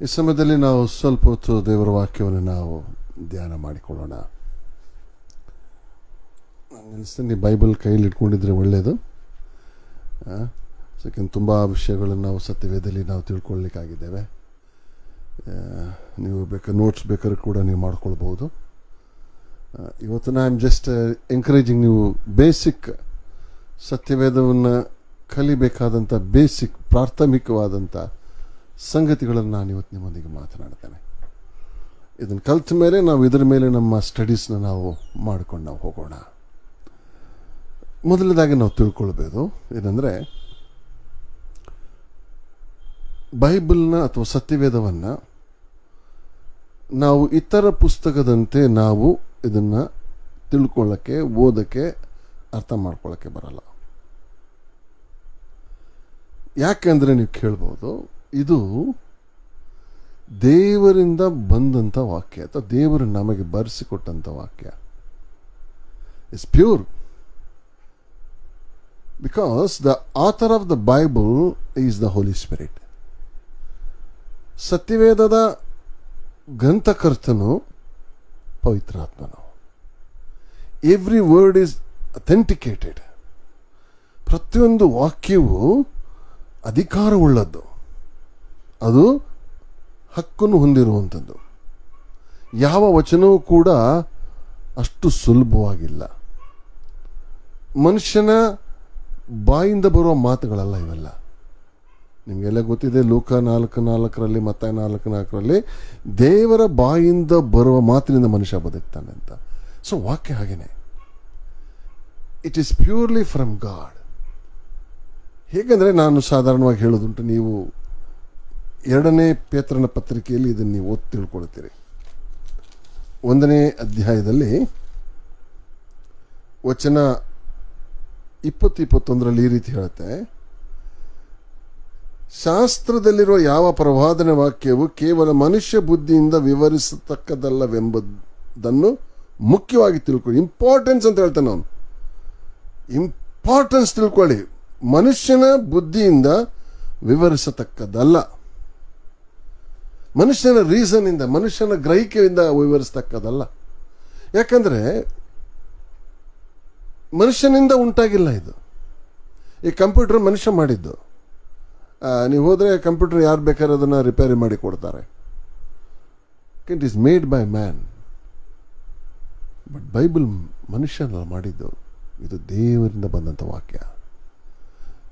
ಈ ಸಮಯದಲ್ಲಿ ನಾವು ಸ್ವಲ್ಪ ಹೊತ್ತು ದೇವರ ವಾಕ್ಯವನ್ನು ನಾವು ಧ್ಯಾನ ಮಾಡಿಕೊಳ್ಳೋಣ. ನಾನು ಅನಿಸ್ತೇನೆ ನೀವು ಬೈಬಲ್ ಕೈಯಲ್ಲಿ ಇಟ್ಕೊಂಡಿದ್ರೆ ಒಳ್ಳೆಯದು. ಯಾಕೆಂದ್ರೆ ತುಂಬ ವಿಷಯಗಳನ್ನು ನಾವು ಸತ್ಯವೇದದಲ್ಲಿ ನಾವು ತಿಳ್ಕೊಳ್ಳಿಕ್ಕಾಗಿದ್ದೇವೆ. ನೀವು ಬೇಕಾದ್ರೆ ನೋಟ್ಸ್ ಬೇಕಾದ್ರೆ ಕೂಡ ನೀವು ಮಾಡ್ಕೊಳ್ಬೋದು. ಇವತ್ತು ಐ ಆಮ್ ಜಸ್ಟ್ ಎಂಕರೇಜಿಂಗ್ ನೀವು ಬೇಸಿಕ್ ಸತ್ಯವೇದವನ್ನು ಕಲಿಬೇಕಾದಂಥ ಬೇಸಿಕ್ ಪ್ರಾಥಮಿಕವಾದಂಥ ಸಂಗತಿಗಳನ್ನು ನಾನು ಇವತ್ತು ನಿಮ್ಮೊಂದಿಗೆ ಮಾತನಾಡ್ತೇನೆ. ಇದನ್ನು ಕಲಿತ ಮೇಲೆ ನಾವು ಇದರ ಮೇಲೆ ನಮ್ಮ ಸ್ಟಡೀಸ್ನ ನಾವು ಮಾಡ್ಕೊಂಡು ನಾವು ಹೋಗೋಣ. ಮೊದಲನೇದಾಗಿ ನಾವು ತಿಳ್ಕೊಳ್ಬೋದು ಏನಂದರೆ, ಬೈಬಲ್ನ ಅಥವಾ ಸತ್ಯವೇದವನ್ನು ನಾವು ಇತರ ಪುಸ್ತಕದಂತೆ ನಾವು ಇದನ್ನು ತಿಳ್ಕೊಳ್ಳೋಕ್ಕೆ, ಓದೋಕ್ಕೆ, ಅರ್ಥ ಮಾಡ್ಕೊಳ್ಳೋಕ್ಕೆ ಬರಲ್ಲ. ಯಾಕೆಂದರೆ ನೀವು ಕೇಳ್ಬೋದು, ಇದು ದೇವರಿಂದ ಬಂದಂಥ ವಾಕ್ಯ ಅಥವಾ ದೇವರು ನಮಗೆ ಬರೆಸಿಕೊಟ್ಟಂಥ ವಾಕ್ಯ. It's pure because the author of the Bible is the Holy Spirit. ಸತ್ಯವೇದದ ಗ್ರಂಥಕರ್ತನು ಪವಿತ್ರಾತ್ಮನು. Every word is authenticated. ಪ್ರತಿಯೊಂದು ವಾಕ್ಯವೂ ಅಧಿಕಾರವುಳ್ಳದ್ದು, ಅದು ಹಕ್ಕನ್ನು ಹೊಂದಿರುವಂಥದ್ದು. ಯಾವ ವಚನವೂ ಕೂಡ ಅಷ್ಟು ಸುಲಭವಾಗಿಲ್ಲ. ಮನುಷ್ಯನ ಬಾಯಿಂದ ಬರುವ ಮಾತುಗಳಲ್ಲ ಇವೆಲ್ಲ. ನಿಮಗೆಲ್ಲ ಗೊತ್ತಿದೆ, ಲೂಕ 4:4 ಮತ್ತಾಯ 4:4 ದೇವರ ಬಾಯಿಂದ ಬರುವ ಮಾತಿನಿಂದ ಮನುಷ್ಯ ಬದುಕ್ತಾನೆ ಅಂತ. ಸೊ ವಾಕ್ಯ ಹಾಗೇನೆ, it is purely from god. ಹೇಗೆಂದರೆ ನಾನು ಸಾಧಾರಣವಾಗಿ ಹೇಳೋದುಂಟು, ನೀವು 2ನೇ ಪೇತ್ರನ ಪತ್ರಿಕೆಯಲ್ಲಿ ಇದನ್ನು ನೀವು ಓದಿ ತಿಳ್ಕೊಳ್ತೀರಿ. 1ನೇ ಅಧ್ಯಾಯದಲ್ಲಿ ವಚನ 20-21 ಈ ರೀತಿ ಹೇಳುತ್ತೆ, ಶಾಸ್ತ್ರದಲ್ಲಿರುವ ಯಾವ ಪ್ರವಾದನ ವಾಕ್ಯವು ಕೇವಲ ಮನುಷ್ಯ ಬುದ್ಧಿಯಿಂದ ವಿವರಿಸತಕ್ಕದಲ್ಲವೆಂಬುದನ್ನು ಮುಖ್ಯವಾಗಿ ತಿಳ್ಕೊಳ್ಳಿ. ಇಂಪಾರ್ಟೆನ್ಸ್ ಅಂತ ಹೇಳ್ತಾನೆ ಅವನು. ಇಂಪಾರ್ಟೆನ್ಸ್ ತಿಳ್ಕೊಳ್ಳಿ. ಮನುಷ್ಯನ ಬುದ್ಧಿಯಿಂದ ವಿವರಿಸತಕ್ಕದಲ್ಲ, ಮನುಷ್ಯನ ರೀಸನ್ನಿಂದ, ಮನುಷ್ಯನ ಗ್ರಹಿಕೆಯಿಂದ ವಿವರಿಸತಕ್ಕದಲ್ಲ. ಯಾಕಂದರೆ ಮನುಷ್ಯನಿಂದ ಉಂಟಾಗಿಲ್ಲ ಇದು. ಈ ಕಂಪ್ಯೂಟರ್ ಮನುಷ್ಯ ಮಾಡಿದ್ದು. ನೀವು ಹೋದರೆ ಕಂಪ್ಯೂಟರ್ ಯಾರು ಬೇಕಾದ್ರೆ ಅದನ್ನು ರಿಪೇರಿ ಮಾಡಿ ಕೊಡ್ತಾರೆ. It is made by man. But Bible ಮನುಷ್ಯನ ಮಾಡಿದ್ದು. ಇದು ದೇವರಿಂದ ಬಂದಂಥ ವಾಕ್ಯ.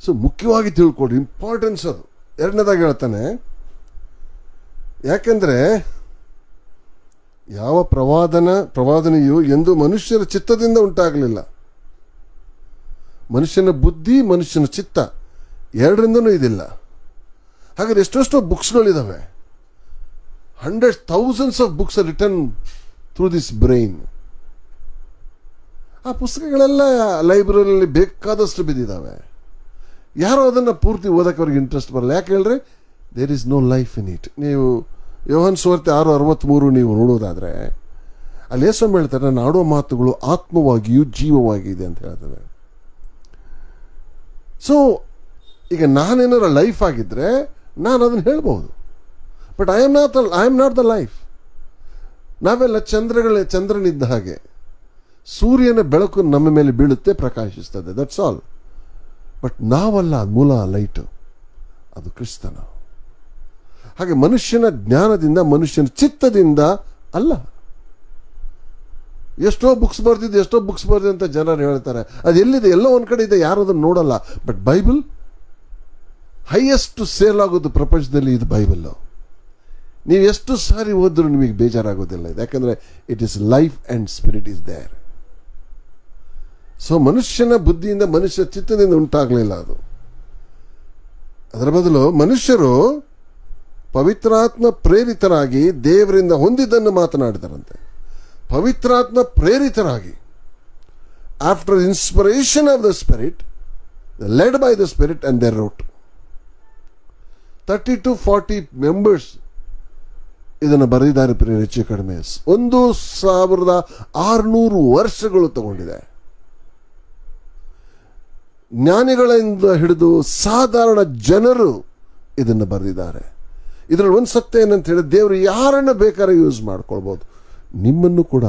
ಸೊ ಮುಖ್ಯವಾಗಿ ತಿಳ್ಕೊಡ್ರಿ, ಇಂಪಾರ್ಟೆನ್ಸ್ ಅದು. 2ನೇದಾಗಿ ಹೇಳ್ತಾನೆ, ಯಾಕೆಂದರೆ ಯಾವ ಪ್ರವಾದನೆಯು ಎಂದು ಮನುಷ್ಯರ ಚಿತ್ತದಿಂದ ಉಂಟಾಗಲಿಲ್ಲ. ಮನುಷ್ಯನ ಬುದ್ಧಿ, ಮನುಷ್ಯನ ಚಿತ್ತ ಎರಡರಿಂದನೂ ಇದಿಲ್ಲ. ಹಾಗಾದ್ರೆ ಎಷ್ಟೆಷ್ಟೋ ಬುಕ್ಸ್ಗಳಿದ್ದಾವೆ. 100,000s of books are written through this brain. ಆ ಪುಸ್ತಕಗಳೆಲ್ಲ ಲೈಬ್ರರಿಯಲ್ಲಿ ಬೇಕಾದಷ್ಟು ಬಿದ್ದಿದ್ದಾವೆ. ಯಾರೋ ಅದನ್ನು ಪೂರ್ತಿ ಓದೋಕ್ಕೆ ಅವ್ರಿಗೆ ಇಂಟ್ರೆಸ್ಟ್ ಬರಲ್ಲ. ಯಾಕೆ ಹೇಳ್ರಿ? There is no life in it. ನೀವು ಯೋಹಾನ ಸುವಾರ್ತೆ 6:63 ನೀವು ನೋಡೋದಾದರೆ ಅಲ್ಲಿ ಯೇಸು ಹೇಳ್ತಾರೆ, ನಾನು ಆಡೋ ಮಾತುಗಳು ಆತ್ಮವಾಗಿಯೂ ಜೀವವಾಗಿದೆ ಅಂತ ಹೇಳ್ತೇವೆ. ಸೊ ಈಗ ನಾನೇನಾರ ಲೈಫ್ ಆಗಿದ್ದರೆ ನಾನು ಅದನ್ನು ಹೇಳ್ಬೋದು. But I am not the life. ನಾವೆಲ್ಲ ಚಂದ್ರನಿದ್ದ ಹಾಗೆ. ಸೂರ್ಯನ ಬೆಳಕು ನಮ್ಮ ಮೇಲೆ ಬೀಳುತ್ತೆ, ಪ್ರಕಾಶಿಸ್ತದೆ, ದಟ್ಸ್ ಆಲ್. ಬಟ್ ನಾವಲ್ಲ ಮೂಲ ಲೈಟು, ಅದು ಕ್ರಿಸ್ತನ. ಹಾಗೆ ಮನುಷ್ಯನ ಜ್ಞಾನದಿಂದ, ಮನುಷ್ಯನ ಚಿತ್ತದಿಂದ ಅಲ್ಲ. ಎಷ್ಟೋ ಬುಕ್ಸ್ ಬರ್ದಿದೆ ಅಂತ ಜನರು ಹೇಳ್ತಾರೆ. ಅದು ಎಲ್ಲಿದೆ? ಎಲ್ಲೋ ಒಂದು ಕಡೆ ಇದೆ, ಯಾರು ಅದನ್ನು ನೋಡಲ್ಲ. ಬಟ್ ಬೈಬಲ್ ಹೈಯೆಸ್ಟ್ ಸೇಲ್ ಆಗೋದು ಪ್ರಪಂಚದಲ್ಲಿ ಇದು ಬೈಬಲ್ಲು. ನೀವು ಎಷ್ಟು ಸಾರಿ ಓದಿದ್ರೂ ನಿಮಗೆ ಬೇಜಾರಾಗೋದಿಲ್ಲ ಇದು. ಯಾಕಂದರೆ it is life and spirit is there. So ಮನುಷ್ಯನ ಬುದ್ಧಿಯಿಂದ, ಮನುಷ್ಯ ಚಿತ್ತದಿಂದ ಉಂಟಾಗಲಿಲ್ಲ ಅದು. ಅದರ ಬದಲು ಮನುಷ್ಯರು ಪವಿತ್ರಾತ್ಮ ಪ್ರೇರಿತರಾಗಿ ದೇವರಿಂದ ಹೊಂದಿದ್ದನ್ನು ಮಾತನಾಡಿದರಂತೆ. ಪವಿತ್ರಾತ್ಮ ಪ್ರೇರಿತರಾಗಿ, after inspiration of the spirit, led by the spirit, and they wrote. 30-40 members ಇದನ್ನು ಬರೆದಿದ್ದಾರೆ. ಹೆಚ್ಚು ಕಡಿಮೆ 1600 ವರ್ಷಗಳು ತಗೊಂಡಿದೆ. ಜ್ಞಾನಿಗಳಿಂದ ಹಿಡಿದು ಸಾಧಾರಣ ಜನರು ಇದನ್ನು ಬರೆದಿದ್ದಾರೆ. ಇದರಲ್ಲಿ ಒಂದು ಸತ್ಯ ಏನಂತ ಹೇಳಿದ್ರೆ, ದೇವರು ಯಾರನ್ನ ಬೇಕಾದ್ರೆ ಯೂಸ್ ಮಾಡ್ಕೊಳ್ಬೋದು. ನಿಮ್ಮನ್ನು ಕೂಡ,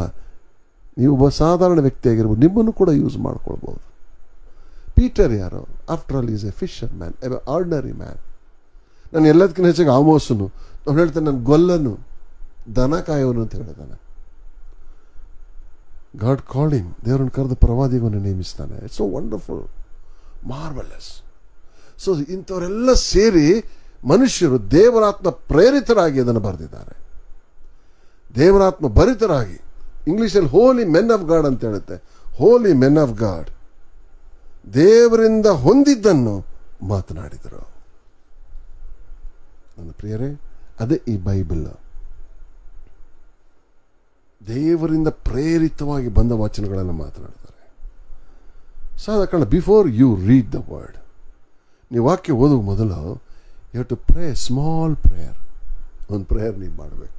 ನೀವು ಒಬ್ಬ ಸಾಧಾರಣ ವ್ಯಕ್ತಿಯಾಗಿರ್ಬೋದು, ನಿಮ್ಮನ್ನು ಕೂಡ ಯೂಸ್ ಮಾಡ್ಕೊಳ್ಬೋದು. ಪೀಟರ್ ಯಾರು? After all is A Fisher man, A ordinary man. ನಾನು ಎಲ್ಲದಕ್ಕಿಂತ ಹೆಚ್ಚಾಗಿ ಆಮೋಸನು, ಅವ್ನು ಹೇಳ್ತಾನೆ ನಾನು ಗೊಲ್ಲನು, ದನ ಕಾಯೋನು ಅಂತ ಹೇಳಿದಾನೆ. ಗಾಡ್ ಕಾಲ್ಡ್ ಹಿಮ್, ದೇವರನ್ನು ಕರೆದು ಪ್ರವಾದಿಗಳನ್ನು ನೇಮಿಸ್ತಾನೆ. It's so wonderful, marvellous. So ಇಂಥವರೆಲ್ಲ ಸೇರಿ ಮನುಷ್ಯರು ದೇವರಾತ್ಮ ಪ್ರೇರಿತರಾಗಿ ಅದನ್ನು ಬರೆದಿದ್ದಾರೆ. ದೇವರಾತ್ಮ ಭರಿತರಾಗಿ, ಇಂಗ್ಲೀಷಲ್ಲಿ ಹೋಲಿ ಮೆನ್ ಆಫ್ ಗಾಡ್ ಅಂತ ಹೇಳುತ್ತೆ. ಹೋಲಿ ಮೆನ್ ಆಫ್ ಗಾಡ್ ದೇವರಿಂದ ಹೊಂದಿದ್ದನ್ನು ಮಾತನಾಡಿದರು. ನನ್ನ ಪ್ರಿಯರೇ, ಅದೇ ಈ ಬೈಬಲ್. ದೇವರಿಂದ ಪ್ರೇರಿತವಾಗಿ ಬಂದ ವಚನಗಳನ್ನು ಮಾತನಾಡ್ತಾರೆ. ಸಾದ ಕಾರಣ, before you read the word, ನೀವು ವಾಕ್ಯ ಓದುವ ಮೊದಲು you have to pray small prayer. ಒಂದು ಪ್ರೇಯರ್ ನೀವು ಮಾಡಬೇಕು.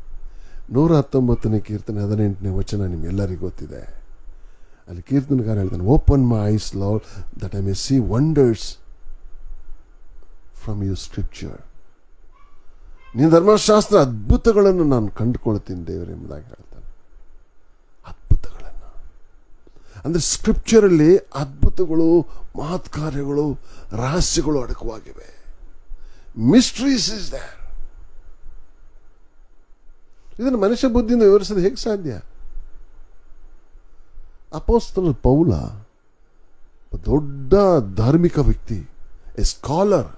119ನೇ ಕೀರ್ತನೆ 18ನೇ ವಚನ ನಿಮ್ಗೆಲ್ಲರಿಗೂ ಗೊತ್ತಿದೆ. ಅಲ್ಲಿ ಕೀರ್ತನಕಾರ ಹೇಳ್ತಾನೆ, open my ice lord that I may C wonders from your scripture. ನಿನ್ನ ಧರ್ಮಶಾಸ್ತ್ರ ಅದ್ಭುತಗಳನ್ನು ನಾನು ಕಂಡುಕೊಳ್ತೀನಿ ದೇವರು ಎಂಬುದಾಗಿ ಹೇಳ್ತಾನೆ. ಅದ್ಭುತಗಳನ್ನು ಅಂದರೆ ಸ್ಕ್ರಿಪ್ಚರಲ್ಲಿ ಅದ್ಭುತಗಳು, ಮಹತ್ ಕಾರ್ಯಗಳು, ರಹಸ್ಯಗಳು ಅಡಕವಾಗಿವೆ. Mysteries is there. ಇದನ್ನು ಮನುಷ್ಯ ಬುದ್ಧಿಯಿಂದ ವಿವರಿಸೋದು ಹೇಗೆ ಸಾಧ್ಯ? ಅಪೊಸ್ತಲ ಪೌಲ ದೊಡ್ಡ ಧಾರ್ಮಿಕ ವ್ಯಕ್ತಿ, ಎ ಸ್ಕಾಲರ್,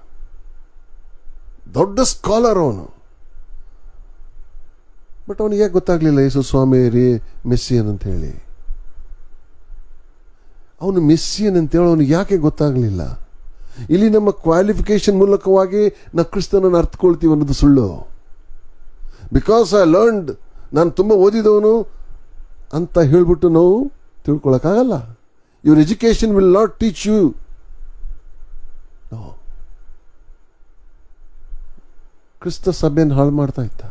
ದೊಡ್ಡ ಸ್ಕಾಲರ್ ಅವನು. ಬಟ್ ಅವನಿಗೆ ಯಾಕೆ ಗೊತ್ತಾಗ್ಲಿಲ್ಲ ಯೇಸು ಸ್ವಾಮಿ ರೀ ಮೆಸ್ಸಿಯನ್ ಅಂತ ಹೇಳಿ? ಅವನು ಮೆಸ್ಸಿಯನ್ ಅಂತೇಳಿ ಅವನಿಗೆ ಯಾಕೆ ಗೊತ್ತಾಗಲಿಲ್ಲ? ಇಲ್ಲಿ ನಮ್ಮ ಕ್ವಾಲಿಫಿಕೇಶನ್ ಮೂಲಕವಾಗಿ ನಾವು ಕ್ರಿಸ್ತನನ್ನು ಅರ್ಥಕೊಳ್ತೀವಿ ಅನ್ನೋದು ಸುಳ್ಳು. ಬಿಕಾಸ್ ಐ ಲರ್ನ್ಡ್, ನಾನು ತುಂಬ ಓದಿದವನು ಅಂತ ಹೇಳ್ಬಿಟ್ಟು ನಾವು ತಿಳ್ಕೊಳಕ್ಕಾಗಲ್ಲ. Your education will not teach you. ಕ್ರಿಸ್ತ ಸಭೆಯನ್ನು ಹಾಳು ಮಾಡ್ತಾ ಇದ್ದ.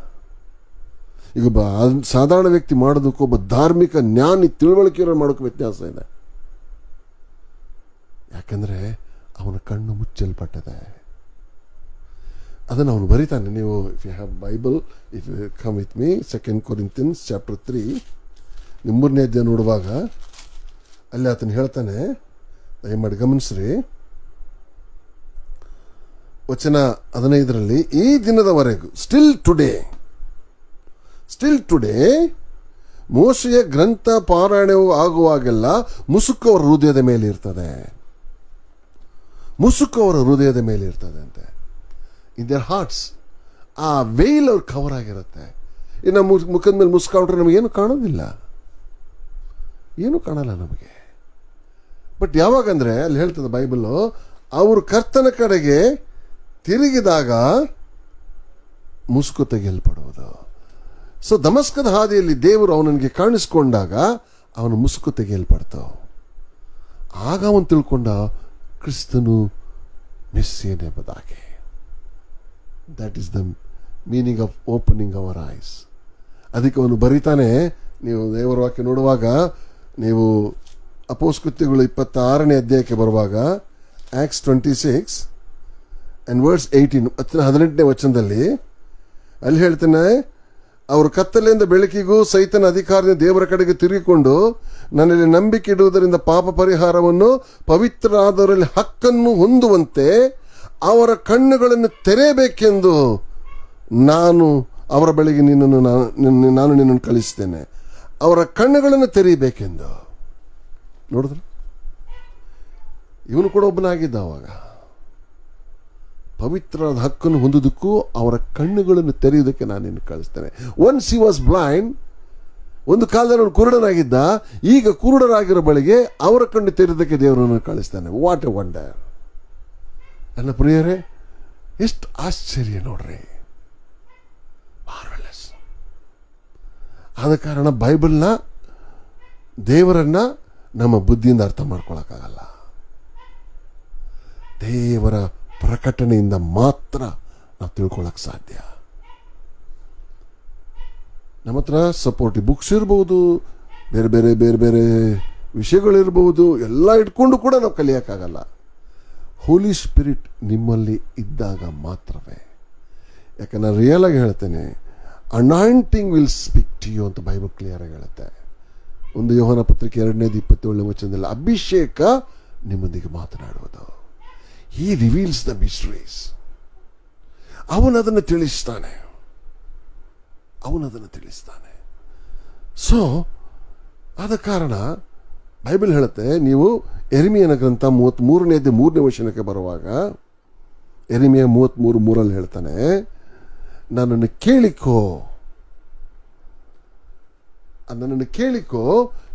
ಈಗ ಒಬ್ಬ ಸಾಧಾರಣ ವ್ಯಕ್ತಿ ಮಾಡೋದಕ್ಕೂ ಒಬ್ಬ ಧಾರ್ಮಿಕ ಜ್ಞಾನಿ ತಿಳುವಳಿಕೆಯನ್ನು ಮಾಡೋಕ್ಕೆ ವ್ಯತ್ಯಾಸ ಇದೆ. ಯಾಕಂದರೆ ಅವನ ಕಣ್ಣು ಮುಚ್ಚಲ್ಪಟ್ಟಿದೆ. ಅದನ್ನು ಅವನು ಬರೀತಾನೆ. ನೀವು if you have Bible, if you come with me, 2 Corinthians chapter 3 ನಿಮ್ಮ 3ನೇ ಅಧ್ಯಾಯ ನೋಡುವಾಗ ಅಲ್ಲಿ ಆತನು ಹೇಳ್ತಾನೆ, ದಯಮಾಡಿ ಗಮನಿಸ್ರಿ, ವಚನ 15ರಲ್ಲಿ, ಈ ದಿನದವರೆಗೂ ಸ್ಟಿಲ್ ಟುಡೇ ಮೋಶೆಯ ಗ್ರಂಥ ಪಾರಾಯಣವು ಆಗುವಾಗೆಲ್ಲ ಮುಸುಕು ಅವರ ಹೃದಯದ ಮೇಲೆ ಇರ್ತದೆ. ಮುಸುಕು ಅವರ ಹೃದಯದ ಮೇಲೆ ಇರ್ತದೆ ಅಂತೆ. ಇನ್ ದೇರ್ ಹಾರ್ಟ್ಸ್ ಆ ವೇಲ್ ಅವ್ರು ಕವರ್ ಆಗಿರುತ್ತೆ. ಇನ್ನು ಮುಖದ ಮೇಲೆ ಮುಸ್ಕೊಂಡ್ರೆ ನಮಗೇನು ಕಾಣೋದಿಲ್ಲ, ಏನೂ ಕಾಣಲ್ಲ ನಮಗೆ. ಬಟ್ ಯಾವಾಗಂದ್ರೆ ಅಲ್ಲಿ ಹೇಳ್ತದೆ ಬೈಬಲ್ಲು, ಅವರು ಕರ್ತನ ಕಡೆಗೆ ತಿರುಗಿದಾಗ ಮುಸುಕು ತೆಗೆಯಲ್ಪಡುವುದು. ಸೊ ದಮಸ್ಕದ ಹಾದಿಯಲ್ಲಿ ದೇವರು ಅವನಿಗೆ ಕಾಣಿಸ್ಕೊಂಡಾಗ ಅವನು ಮುಸುಕು ತೆಗೆಯಲ್ಪಡ್ತಾವ. ಆಗ ಅವನು ತಿಳ್ಕೊಂಡ ಕ್ರಿಸ್ತನು ಮೆಸ್ಸಿಯನ್ ಎಂಬುದಾಗಿ. That is the meaning of opening our eyes. ಅದಕ್ಕೆ ಅವನು ಬರೀತಾನೆ. ನೀವು ದೇವರ ವಾಕ್ಯ ನೋಡುವಾಗ, ನೀವು ಅಪೊಸ್ತಲಕೃತ್ಯಗಳು 26ನೇ ಅಧ್ಯಾಯಕ್ಕೆ ಬರುವಾಗ, Acts 26 and verse 18, 18ನೇ ವಚನದಲ್ಲಿ ಅಲ್ಲಿ ಹೇಳ್ತಾನೆ, ಅವರು ಕತ್ತಲೆಯಿಂದ ಬೆಳಕಿಗೂ ಸೈತನ ಅಧಿಕಾರದಿಂದ ದೇವರ ಕಡೆಗೆ ತಿರುಗಿಕೊಂಡು ನನ್ನಲ್ಲಿ ನಂಬಿಕೆ ಇಡುವುದರಿಂದ ಪಾಪ ಪರಿಹಾರವನ್ನು ಪವಿತ್ರರಾದವರಲ್ಲಿ ಹಕ್ಕನ್ನು ಹೊಂದುವಂತೆ ಅವರ ಕಣ್ಣುಗಳನ್ನು ತೆರೆಯಬೇಕೆಂದು ನಾನು ಅವರ ಬಳಿಗೆ ನಾನು ನಿನ್ನನ್ನು ಕಳಿಸ್ತೇನೆ. ಅವರ ಕಣ್ಣುಗಳನ್ನು ತೆರೆಯಬೇಕೆಂದು. ನೋಡಿದ್ರು, ಇವನು ಕೂಡ ಒಬ್ಬನಾಗಿದ್ದ. ಅವಾಗ ಪವಿತ್ರವಾದ ಹಕ್ಕನ್ನು ಹೊಂದುವುದಕ್ಕೂ ಅವರ ಕಣ್ಣುಗಳನ್ನು ತೆರೆಯುವುದಕ್ಕೆ ನಾನು ನಿನ್ನ ಕಳಿಸ್ತೇನೆ. ಒನ್ಸ್ ಹಿ ವಾಸ್ ಬ್ಲೈಂಡ್, ಒಂದು ಕಾಲದಲ್ಲಿ ಅವನು ಕುರುಡನಾಗಿದ್ದ, ಈಗ ಕುರುಡರಾಗಿರೋ ಬಳಿಗೆ ಅವರ ಕಣ್ಣು ತೆರೆಯುವುದಕ್ಕೆ ದೇವರನ್ನು ಕಳಿಸ್ತಾನೆ. What a wonder. ನನ್ನ ಪ್ರಿಯರೇ, ಎಷ್ಟು ಆಶ್ಚರ್ಯ ನೋಡ್ರಿ, ಮಾರ್ವೆಲಸ್. ಆದ ಕಾರಣ ಬೈಬಲ್ನ, ದೇವರನ್ನ ನಮ್ಮ ಬುದ್ಧಿಯಿಂದ ಅರ್ಥ ಮಾಡ್ಕೊಳಕ್ಕಾಗಲ್ಲ. ದೇವರ ಪ್ರಕಟಣೆಯಿಂದ ಮಾತ್ರ ನಾವು ತಿಳ್ಕೊಳ್ಳೋಕೆ ಸಾಧ್ಯ. ನಮ್ಮ ಹತ್ರ ಸಪೋರ್ಟಿವ್ ಬುಕ್ಸ್ ಇರ್ಬೋದು, ಬೇರೆ ಬೇರೆ ಬೇರೆ ಬೇರೆ ವಿಷಯಗಳಿರ್ಬೋದು, ಎಲ್ಲ ಇಟ್ಕೊಂಡು ಕೂಡ ನಾವು ಕಲಿಯೋಕ್ಕಾಗಲ್ಲ. ಹೋಲಿ ಸ್ಪಿರಿಟ್ ನಿಮ್ಮಲ್ಲಿ ಇದ್ದಾಗ ಮಾತ್ರವೇ. ಯಾಕೆ ನಾನು ರಿಯಲ್ ಆಗಿ ಹೇಳ್ತೇನೆ, anointing will speak to you ಅಂತ ಬೈಬಲ್ ಕ್ಲಿಯರ್ ಆಗಿ ಹೇಳುತ್ತೆ. 1 ಯೋಹನ ಪತ್ರಿಕೆ 2:27 ಅಭಿಷೇಕ ನಿಮ್ಮೊಂದಿಗೆ ಮಾತನಾಡುವುದು. He reveals the mysteries. ಅವನದನ್ನು ತಿಳಿಸ್ತಾನೆ. ಸೊ ಆದ ಕಾರಣ ಬೈಬಲ್ ಹೇಳುತ್ತೆ, ನೀವು ಯೆರೆಮೀಯನ ಗ್ರಂಥ 33 ವಚನಕ್ಕೆ ಬರುವಾಗ ಯೆರೆಮೀಯ 33:3 ಹೇಳ್ತಾನೆ, ನನ್ನನ್ನು ಕೇಳಿಕೋ,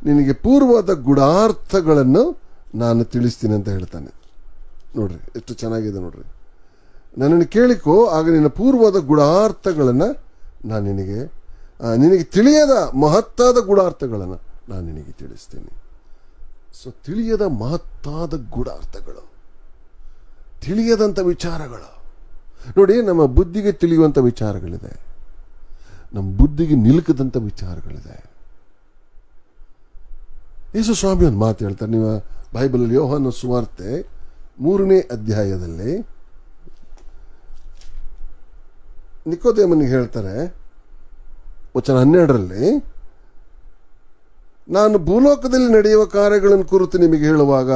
ನಿನಗೆ ಪೂರ್ವದ ಗೂಢಾರ್ಥಗಳನ್ನು ನಾನು ತಿಳಿಸ್ತೀನಿ ಅಂತ ಹೇಳ್ತಾನೆ. ನೋಡ್ರಿ ಎಷ್ಟು ಚೆನ್ನಾಗಿದೆ ನೋಡ್ರಿ. ನನ್ನನ್ನು ಕೇಳಿಕೋ, ಆಗ ನಿನ್ನ ಪೂರ್ವದ ಗೂಢಾರ್ಥಗಳನ್ನು ನಾನು ನಿನಗೆ ತಿಳಿಯದ ಮಹತ್ತಾದ ಗೂಢಾರ್ಥಗಳನ್ನು ನಾನು ನಿನಗೆ ತಿಳಿಸ್ತೀನಿ. ಸೊ ತಿಳಿಯದ ಮಹತ್ತಾದ ಗೂಢಾರ್ಥಗಳು, ತಿಳಿಯದಂಥ ವಿಚಾರಗಳು. ನೋಡಿ, ನಮ್ಮ ಬುದ್ಧಿಗೆ ತಿಳಿಯುವಂಥ ವಿಚಾರಗಳಿದೆ, ನಮ್ಮ ಬುದ್ಧಿಗೆ ನಿಲುಕದಂಥ ವಿಚಾರಗಳಿದೆ. ಯೇಸು ಸ್ವಾಮಿ ಒಂದು ಮಾತು ಹೇಳ್ತಾರೆ. ನೀವು ಬೈಬಲಲ್ಲಿ ಯೋಹಾನ ಸುವಾರ್ತೆ 3ನೇ ಅಧ್ಯಾಯದಲ್ಲಿ ನಿಕೋದೇಮನಿಗೆ ಹೇಳ್ತಾರೆ, ವಚನ 12ರಲ್ಲಿ, ನಾನು ಭೂಲೋಕದಲ್ಲಿ ನಡೆಯುವ ಕಾರ್ಯಗಳನ್ನು ಕುರಿತು ನಿಮಗೆ ಹೇಳುವಾಗ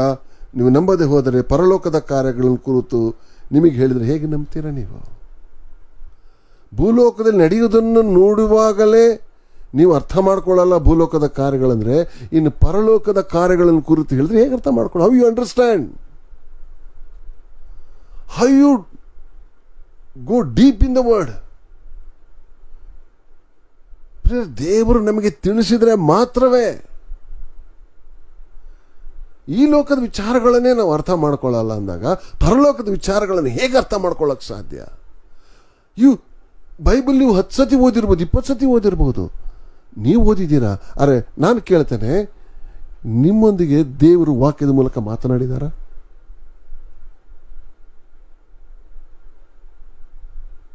ನೀವು ನಂಬದೆ ಹೋದರೆ ಪರಲೋಕದ ಕಾರ್ಯಗಳನ್ನು ಕುರಿತು ನಿಮಗೆ ಹೇಳಿದರೆ ಹೇಗೆ ನಂಬ್ತೀರಾ? ನೀವು ಭೂಲೋಕದಲ್ಲಿ ನಡೆಯುವುದನ್ನು ನೋಡುವಾಗಲೇ ನೀವು ಅರ್ಥ ಮಾಡ್ಕೊಳ್ಳಲ್ಲ ಭೂಲೋಕದ ಕಾರ್ಯಗಳಂದ್ರೆ, ಇನ್ನು ಪರಲೋಕದ ಕಾರ್ಯಗಳನ್ನು ಕುರಿತು ಹೇಳಿದ್ರೆ ಹೇಗೆ ಅರ್ಥ ಮಾಡ್ಕೊಳ್ಳೋ? How you understand? How you go deep in the word? ದೇವರು ನಮಗೆ ತಿಳಿಸಿದ್ರೆ ಮಾತ್ರವೇ ಈ ಲೋಕದ ವಿಚಾರಗಳನ್ನೇ ನಾವು ಅರ್ಥ ಮಾಡ್ಕೊಳ್ಳಲ್ಲ ಅಂದಾಗ ಪರಲೋಕದ ವಿಚಾರಗಳನ್ನು ಹೇಗೆ ಅರ್ಥ ಮಾಡ್ಕೊಳ್ಳೋಕೆ ಸಾಧ್ಯ? ಬೈಬಲ್ ನೀವು 10 ಸತಿ ಓದಿರ್ಬೋದು, 20 ಸತಿ ಓದಿರ್ಬೋದು, ನೀವು ಓದಿದ್ದೀರಾ. ಅರೆ ನಾನು ಕೇಳ್ತೇನೆ, ನಿಮ್ಮೊಂದಿಗೆ ದೇವರು ವಾಕ್ಯದ ಮೂಲಕ ಮಾತನಾಡಿದಾರ?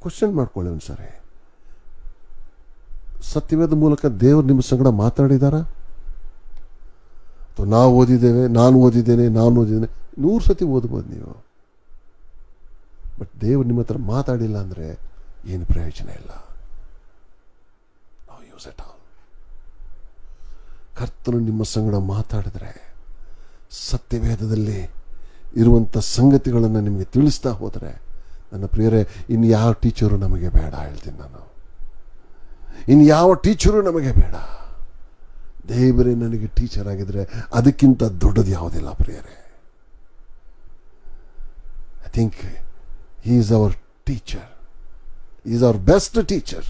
ಕ್ವಶನ್ ಮಾಡ್ಕೊಳ್ಳಿ ಒಂದ್ಸರಿ. ಸತ್ಯವೇದ ಮೂಲಕ ದೇವರು ನಿಮ್ಮ ಸಂಗಡ ಮಾತನಾಡಿದಾರ? ಅಥವಾ ನಾವು ಓದಿದ್ದೇವೆ, ನಾನು ಓದಿದ್ದೇನೆ 100 ಸತಿ ಓದ್ಬೋದು ನೀವು. ಬಟ್ ದೇವರು ನಿಮ್ಮ ಹತ್ರ ಮಾತಾಡಿಲ್ಲ ಅಂದರೆ ಏನು ಪ್ರಯೋಜನ ಇಲ್ಲ. ನಾವು ಯೂಸ್ ಇಟ್ ಆಲ್. ಕರ್ತನು ನಿಮ್ಮ ಸಂಗಡ ಮಾತಾಡಿದ್ರೆ, ಸತ್ಯವೇದದಲ್ಲಿ ಇರುವಂಥ ಸಂಗತಿಗಳನ್ನು ನಿಮಗೆ ತಿಳಿಸ್ತಾ ಹೋದರೆ, ನನ್ನ ಪ್ರಿಯರೇ, ಇನ್ನು ಯಾವ ಟೀಚರು ನಮಗೆ ಬೇಡ. ಹೇಳ್ತೀನಿ ನಾನು, ಇನ್ನು ಯಾವ ಟೀಚರು ನಮಗೆ ಬೇಡ. ದೇವರೇ ನನಗೆ ಟೀಚರ್ ಆಗಿದ್ರೆ ಅದಕ್ಕಿಂತ ದೊಡ್ಡದು ಯಾವುದಿಲ್ಲ ಪ್ರಿಯರೇ. I think he is our teacher, is our best teacher.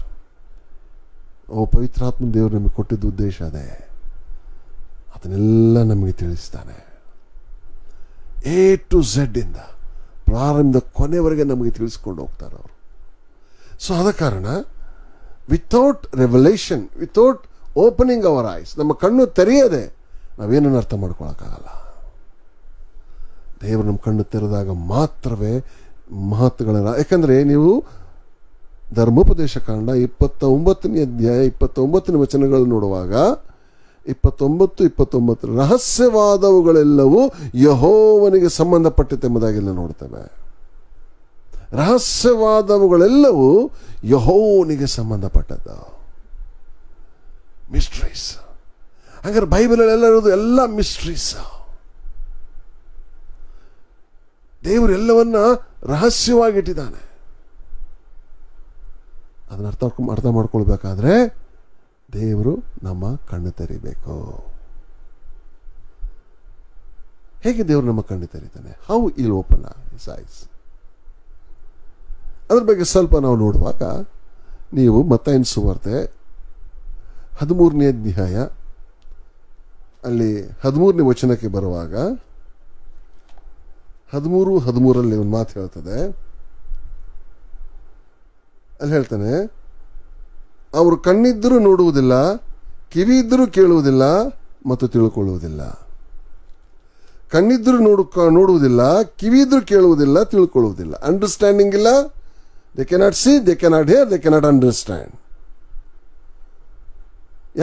ಪವಿತ್ರಾತ್ಮ ದೇವರು ನಮಗೆ ಕೊಟ್ಟಿದ್ದ ಉದ್ದೇಶ ಅದೇ. ಅದನ್ನೆಲ್ಲ ನಮಗೆ ತಿಳಿಸ್ತಾನೆ. A to Z ಇಂದ ಪ್ರಾರಂಭದ ಕೊನೆವರೆಗೆ ನಮಗೆ ತಿಳಿಸ್ಕೊಂಡು ಹೋಗ್ತಾರೆ ಅವರು. ಸೊ ಆದ ಕಾರಣ without revelation, without opening our eyes, ನಮ್ಮ ಕಣ್ಣು ತೆರೆಯದೆ ನಾವೇನನ್ನು ಅರ್ಥ ಮಾಡ್ಕೊಳಕ್ಕಾಗಲ್ಲ. ದೇವರು ನಮ್ಮ ಕಣ್ಣು ತೆರೆದಾಗ ಮಾತ್ರವೇ ಮಹತ್ವಗಳನ್ನ. ಯಾಕಂದರೆ ನೀವು ಧರ್ಮೋಪದೇಶ ಕಾಂಡ 29ನೇ ಅಧ್ಯಾಯ 29ನೇ ವಚನಗಳು ನೋಡುವಾಗ 29 ರಹಸ್ಯವಾದವುಗಳೆಲ್ಲವೂ ಯೆಹೋವನಿಗೆ ಸಂಬಂಧಪಟ್ಟಿತೆಂಬುದಾಗೆಲ್ಲ ನೋಡ್ತೇವೆ. ರಹಸ್ಯವಾದವುಗಳೆಲ್ಲವೂ ಯೆಹೋವನಿಗೆ ಸಂಬಂಧಪಟ್ಟದ್ದು. ಮಿಸ್ಟ್ರೀಸ್. ಹಾಗಾದ್ರೆ ಬೈಬಲಲ್ಲೆಲ್ಲ ಇರೋದು ಎಲ್ಲ ಮಿಸ್ಟ್ರೀಸ್. ದೇವರು ಎಲ್ಲವನ್ನ ರಹಸ್ಯವಾಗಿಟ್ಟಿದ್ದಾನೆ. ಅದನ್ನ ಅರ್ಥ ಮಾಡ್ಕೊಳ್ಬೇಕಾದ್ರೆ ದೇವರು ನಮ್ಮ ಕಣ್ಣು ತೆರಿಬೇಕು. ಹೇಗೆ ದೇವರು ನಮ್ಮ ಕಣ್ಣು ತೆರೀತಾನೆ? ಹೌ ಇಲ್ ಓಪನ್ ಹಿಸ್ ಐಸ್? ಅದ್ರ ಬಗ್ಗೆ ಸ್ವಲ್ಪ ನಾವು ನೋಡುವಾಗ, ನೀವು ಮತ್ತಾಯನ ಸುವಾರ್ತೆ 13ನೇ ಅಧ್ಯಾಯ ಅಲ್ಲಿ 13ನೇ ವಚನಕ್ಕೆ ಬರುವಾಗ 13:13 ಒಂದು ಮಾತು ಹೇಳ್ತದೆ. ಅಲ್ಲಿ ಹೇಳ್ತಾನೆ, ಅವರು ಕಣ್ಣಿದ್ದರೂ ನೋಡುವುದಿಲ್ಲ, ಕಿವಿ ಇದ್ದರೂ ಕೇಳುವುದಿಲ್ಲ ಮತ್ತು ತಿಳ್ಕೊಳ್ಳುವುದಿಲ್ಲ. ಕಣ್ಣಿದ್ದರೂ ನೋಡುವುದಿಲ್ಲ, ಕಿವಿ ಇದ್ದರೂ ಕೇಳುವುದಿಲ್ಲ, ತಿಳ್ಕೊಳ್ಳುವುದಿಲ್ಲ. ಅಂಡರ್ಸ್ಟ್ಯಾಂಡಿಂಗ್ ಇಲ್ಲ. They cannot see, they cannot hear, they cannot understand.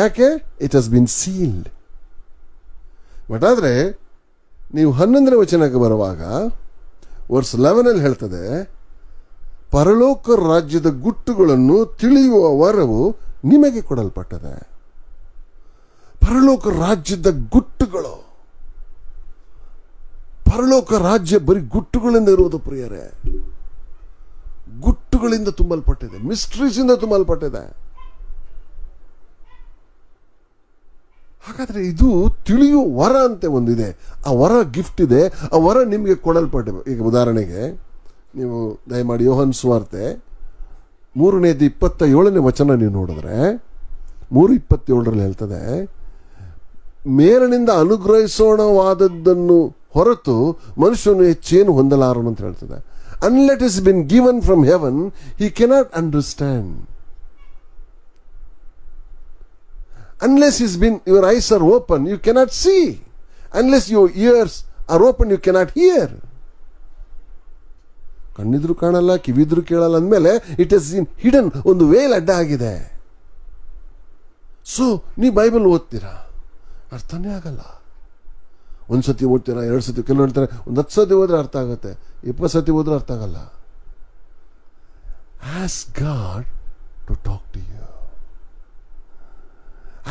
ಯಾಕೆ? It has been sealed. But ಆದರೆ ನೀವು 11ನೇ ವಚನಕ್ಕೆ ಬರುವಾಗ ವರ್ಸ್ 11 ಹೇಳ್ತದೆ, ಪರಲೋಕ ರಾಜ್ಯದ ಗುಟ್ಟುಗಳನ್ನು ತಿಳಿಯುವ ವರವು ನಿಮಗೆ ಕೊಡಲ್ಪಟ್ಟದೆ. ಪರಲೋಕ ರಾಜ್ಯದ ಗುಟ್ಟುಗಳು. ಪರಲೋಕ ರಾಜ್ಯ ಬರೀ ಗುಟ್ಟುಗಳಿಂದ ಇರುವುದು ಪ್ರಿಯರೇ. ಗುಟ್ಟುಗಳಿಂದ ತುಂಬಲ್ಪಟ್ಟಿದೆ, ಮಿಸ್ಟ್ರೀಸ್ ಇಂದ ತುಂಬಲ್ಪಟ್ಟಿದೆ. ಹಾಗಾದ್ರೆ ಇದು ತಿಳಿಯುವ ವರ ಅಂತ ಒಂದಿದೆ. ಆ ವರ ಗಿಫ್ಟ್ ಇದೆ. ಆ ವರ ನಿಮಗೆ ಕೊಡಲ್ಪಟ್ಟಿದೆ. ಈಗ ಉದಾಹರಣೆಗೆ ನೀವು ದಯಮಾಡಿ ಯೋಹನ್ ಸುವಾರ್ತೆ 3:27 ವಚನ ನೀವು ನೋಡಿದ್ರೆ 3:27 ಹೇಳ್ತದೆ, ಮೇಲಿನಿಂದ ಅನುಗ್ರಹಿಸೋಣವಾದದ್ದನ್ನು ಹೊರತು ಮನುಷ್ಯನು ಹೆಚ್ಚೇನು ಹೊಂದಲಾರನು ಅಂತ ಹೇಳ್ತದೆ. Unless it has been given from heaven, he cannot understand. Unless your eyes are open, you cannot see. Unless your ears are open, you cannot hear. ಕಣ್ಣಿದ್ರು ಕಾಣಲ್ಲ, ಕಿವಿದ್ರು ಕೇಳಲ್ಲ ಅಂದಮೇಲೆ ಇಟ್ ಇಸ್ ಇನ್ ಹಿಡನ್, ಒಂದು ವೇಲ್ ಅಡ್ಡ ಆಗಿದೆ. So ನೀವು Bible ಓದ್ತೀರಾ, ಅರ್ಥನೇ ಆಗಲ್ಲ. ಒಂದು ಸತಿ ಓದ್ತೀರಾ, 2 ಸತಿ, ಕೆಲವು ಹೇಳ್ತಾರೆ 10 ಸತಿ ಓದ್ರೆ ಅರ್ಥ ಆಗುತ್ತೆ, 20 ಸತಿ ಓದ್ರೆ ಅರ್ಥ ಆಗಲ್ಲ. Ask God to talk to you.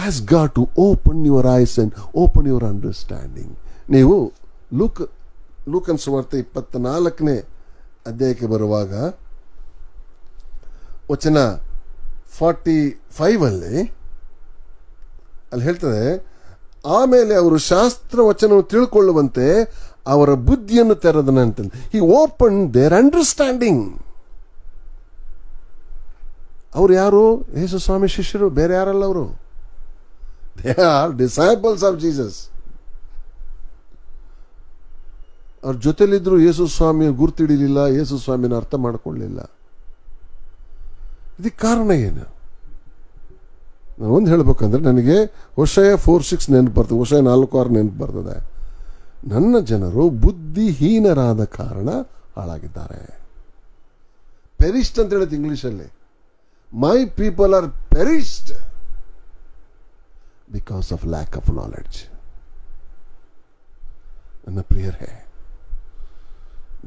Ask God to open your eyes and open your understanding. ನೀವು ಲೂಕನ ಸುವಾರ್ತೆ 24ನೇ ಅಧ್ಯಾಯಕ್ಕೆ ಬರುವಾಗ ವಚನ 45 ಅಲ್ಲಿ ಹೇಳ್ತದೆ, ಆಮೇಲೆ ಅವರು ಶಾಸ್ತ್ರ ವಚನವನ್ನು ತಿಳ್ಕೊಳ್ಳುವಂತೆ ಅವರ ಬುದ್ಧಿಯನ್ನು ತೆರೆದನಂತೆ. ಹಿ ಓಪನ್ ದೇರ್ ಅಂಡರ್ಸ್ಟ್ಯಾಂಡಿಂಗ್. ಅವರು ಯಾರು? ಯೇಸು ಸ್ವಾಮಿ ಶಿಷ್ಯರು, ಬೇರೆ ಯಾರಲ್ಲ ಅವರು. They are disciples of Jesus. ಅವ್ರ ಜೊತೆಲಿದ್ರು ಯೇಸು ಸ್ವಾಮಿ ಗುರ್ತಿಡಿಲಿಲ್ಲ, ಯೇಸು ಸ್ವಾಮಿನ ಅರ್ಥ ಮಾಡ್ಕೊಳ್ಳಿಲ್ಲ. ಇದಕ್ಕೆ ಕಾರಣ ಏನು? ನಾನು ಒಂದು ಹೇಳ್ಬೇಕಂದ್ರೆ ನನಗೆ ಹೋಶೇಯ 4:6 ನೆನಪು ಬರ್ತದೆ, ಹೋಶೇಯ 4:6 ನೆನಪು ಬರ್ತದೆ. ನನ್ನ ಜನರು ಬುದ್ಧಿಹೀನರಾದ ಕಾರಣ ಹಾಳಾಗಿದ್ದಾರೆ. ಪೆರಿಶ್ಡ್ ಅಂತ ಹೇಳಿದ ಇಂಗ್ಲಿಷಲ್ಲಿ. My people are perished because of lack of knowledge. ನನ್ನ ಪ್ರಿಯರೇ,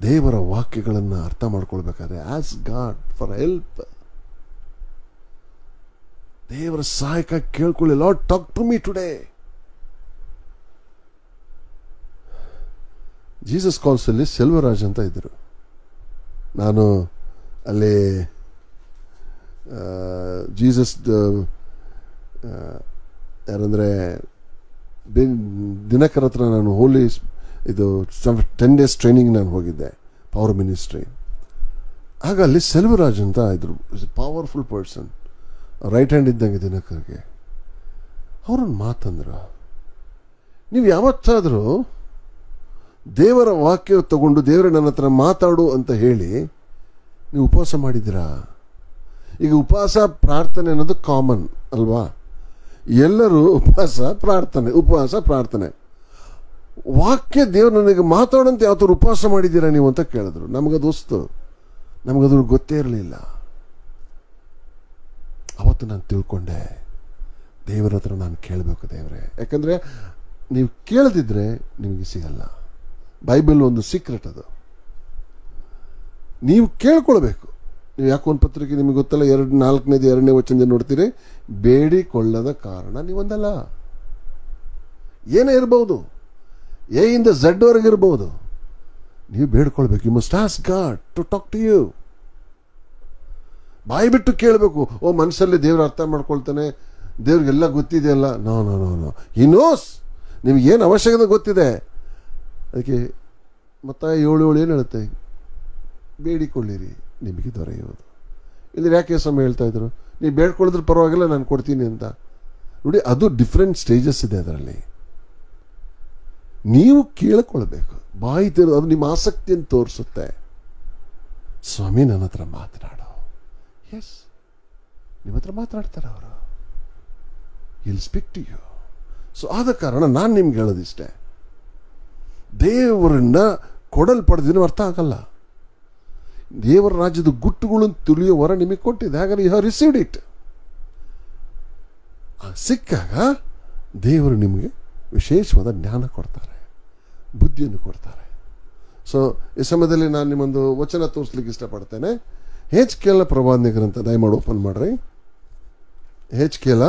ದೇವರ ವಾಕ್ಯಗಳನ್ನು ಅರ್ಥ ಮಾಡ್ಕೊಳ್ಬೇಕಾದ್ರೆ ಆಸ್ ಗಾಡ್ ಫಾರ್ ಹೆಲ್ಪ್. ದೇವರ ಸಹಾಯಕ ಕೇಳ್ಕೊಳ್ಳಿ. Lord talk to me today. Jesus ಕಾಲ್ಸಲ್ಲಿ ಸೆಲ್ವರಾಜ್ ಅಂತ ಇದ್ದರು. ನಾನು ಅಲ್ಲಿ ಜೀಸಸ್ ಯಾರಂದರೆ ದಿನಕರ ಹತ್ರ ನಾನು ಹೋಲಿ ಇದು 10 days ಟ್ರೈನಿಂಗ್ ನಾನು ಹೋಗಿದ್ದೆ, ಪವರ್ ಮಿನಿಸ್ಟ್ರಿ. ಆಗ ಅಲ್ಲಿ ಸೆಲ್ವರಾಜ್ ಅಂತ ಇದ್ರು. Is A powerful person, right hand ಇದ್ದಂಗೆ ದಿನಕರ್ಗೆ. ಅವ್ರನ್ನ ಮಾತಂದ್ರು, ನೀವು ಯಾವತ್ತಾದರೂ ದೇವರ ವಾಕ್ಯ ತಗೊಂಡು ದೇವರ ನನ್ನ ಹತ್ರ ಮಾತಾಡು ಅಂತ ಹೇಳಿ ನೀವು ಉಪವಾಸ ಮಾಡಿದ್ದೀರಾ? ಈಗ ಉಪವಾಸ ಪ್ರಾರ್ಥನೆ ಅನ್ನೋದು ಕಾಮನ್ ಅಲ್ವಾ? ಎಲ್ಲರೂ ಉಪವಾಸ ಪ್ರಾರ್ಥನೆ. ವಾಕ್ಯ ದೇವರು ನನಗೆ ಮಾತಾಡಂತೆ ಯಾವತ್ತೂ ಉಪವಾಸ ಮಾಡಿದ್ದೀರಾ ನೀವು ಅಂತ ಕೇಳಿದ್ರು. ನಮಗದು ಗೊತ್ತೇ ಇರಲಿಲ್ಲ. ಅವತ್ತು ನಾನು ತಿಳ್ಕೊಂಡೆ, ದೇವರ ಹತ್ರ ನಾನು ಕೇಳಬೇಕು ದೇವರೇ. ಯಾಕಂದರೆ ನೀವು ಕೇಳದಿದ್ರೆ ನಿಮಗೆ ಸಿಗಲ್ಲ. ಬೈಬಲ್ ಒಂದು ಸೀಕ್ರೆಟ್ ಅದು. ನೀವು ಕೇಳ್ಕೊಳ್ಬೇಕು. ನೀವು ಯಾಕೊಂದು ಪತ್ರಿಕೆ ನಿಮಗೆ ಗೊತ್ತಲ್ಲ, 4ನೇ ವಚನದಿಂದ ನೋಡ್ತೀರಿ, ಬೇಡಿಕೊಳ್ಳದ ಕಾರಣ ನೀವೊಂದಲ್ಲ. ಏನೇ ಇರ್ಬೋದು, ಎ ಇಂದ ಝಡ್ ವರೆಗೆ ಇರ್ಬೋದು, ನೀವು ಬೇಡ್ಕೊಳ್ಬೇಕು. You must ask God to talk to you. ಬಾಯಿ ಬಿಟ್ಟು ಕೇಳಬೇಕು. ಮನಸ್ಸಲ್ಲಿ ದೇವ್ರು ಅರ್ಥ ಮಾಡ್ಕೊಳ್ತಾನೆ, ದೇವ್ರಿಗೆಲ್ಲ ಗೊತ್ತಿದೆಯಲ್ಲ. No no no no he knows. ನಿಮಗೇನು ಅವಶ್ಯಕತೆ ಗೊತ್ತಿದೆ. ಅದಕ್ಕೆ ಮತ್ತಾಯ 7:7 ಏನು ಹೇಳುತ್ತೆ? ಬೇಡಿಕೊಳ್ಳಿರಿ ನಿಮಗೆ ದೊರೆಯುವುದು. ಇಲ್ಲಿ ಯಾಕೆ ಸ್ವಾಮಿ ಹೇಳ್ತಾ ಇದ್ರು, ನೀವು ಬೇಡ್ಕೊಳ್ಳಿದ್ರೆ ಪರವಾಗಿಲ್ಲ ನಾನು ಕೊಡ್ತೀನಿ ಅಂತ. ನೋಡಿ, ಅದು ಡಿಫ್ರೆಂಟ್ ಸ್ಟೇಜಸ್ ಇದೆ ಅದರಲ್ಲಿ. ನೀವು ಕೇಳ್ಕೊಳ್ಬೇಕು, ಬಾಯಿ ತೆರೆದು. ಅದು ನಿಮ್ಮ ಆಸಕ್ತಿಯನ್ನು ತೋರಿಸುತ್ತೆ. ಸ್ವಾಮಿ ನನ್ನ ಹತ್ರ ಮಾತನಾಡು. ಎಸ್, ನಿಮ್ಮ ಹತ್ರ ಮಾತಾಡ್ತಾರೆ ಅವರು. Will speak to you. So ಆದ ಕಾರಣ ನಾನು ನಿಮ್ಗೆ ಹೇಳೋದಿಷ್ಟೇ, ದೇವರನ್ನ ಕೊಡಲ್ಪಡ್ದಿನೂ ಅರ್ಥ ಆಗಲ್ಲ. ದೇವರ ರಾಜ್ಯದ ಗುಟ್ಟುಗಳನ್ನು ತಿಳಿಯೋ ವರ ನಿಮಗೆ ಕೊಟ್ಟಿದೆ. ಹಾಗಾದ್ರೆ ಯು ಹ್ಯಾವ್ ರಿಸೀವ್ಡ್ ಇಟ್. ಸಿಕ್ಕಾಗ ದೇವರು ನಿಮಗೆ ವಿಶೇಷವಾದ ಜ್ಞಾನ ಕೊಡ್ತಾರೆ, ಬುದ್ಧಿಯನ್ನು ಕೊಡ್ತಾರೆ. ಸೊ ಈ ಸಮಯದಲ್ಲಿ ನಾನು ನಿಮ್ಮೊಂದು ವಚನ ತೋರಿಸ್ಲಿಕ್ಕೆ ಇಷ್ಟಪಡ್ತೇನೆ. ಹೆಜ್ಕೇಲ ಪ್ರವಾದನೆ ಗ್ರಂಥ ದಯಮಾಡಿ ಓಪನ್ ಮಾಡ್ರಿ. ಹೆಜ್ಕೇಲ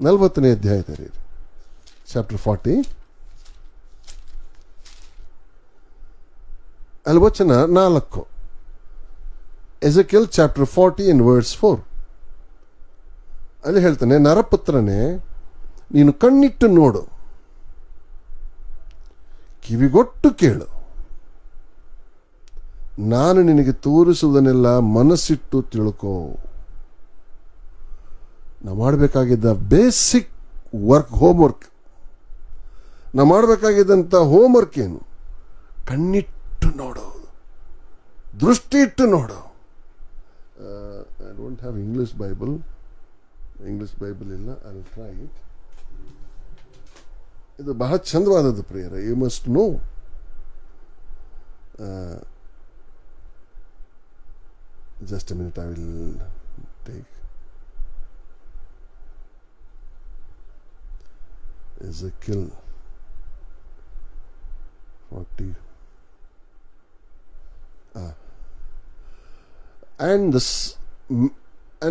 40ನೇ ಅಧ್ಯಾಯದಲ್ಲಿ ಚಾಪ್ಟರ್ 40 ಅಲ್ಲಿ ವಚನ 4. ಎಜೆಕಿಯಲ್ ಚಾಪ್ಟರ್ 40 and verse 4 ಅಲ್ಲಿ ಹೇಳ್ತಾನೆ, ನರಪುತ್ರನೇ, ನೀನು ಕಣ್ಣಿಟ್ಟು ನೋಡು, ಕಿವಿಗೊಟ್ಟು ಕೇಳು, ನಾನು ನಿನಗೆ ತೋರಿಸುವುದನ್ನೆಲ್ಲ ಮನಸ್ಸಿಟ್ಟು ತಿಳ್ಕೋ. ನಾವು ಮಾಡಬೇಕಾಗಿದ್ದ ಬೇಸಿಕ್ ಹೋಮ್ವರ್ಕ್, ನಾವು ಮಾಡಬೇಕಾಗಿದ್ದಂಥ ಹೋಮ್ವರ್ಕ್ ಏನು? ಕಣ್ಣಿಟ್ಟು ನೋಡು, ದೃಷ್ಟಿ ಇಟ್ಟು ನೋಡು. I don't have English Bible ಇಲ್ಲ, ಐ ವಿಲ್ ಟ್ರೈ ಇಟ್. ಇದು ಬಹಳ ಚಂದವಾದದ್ದು ಪ್ರಿಯರೇ, you must know. Just a minute, I will take Ezekiel 40. And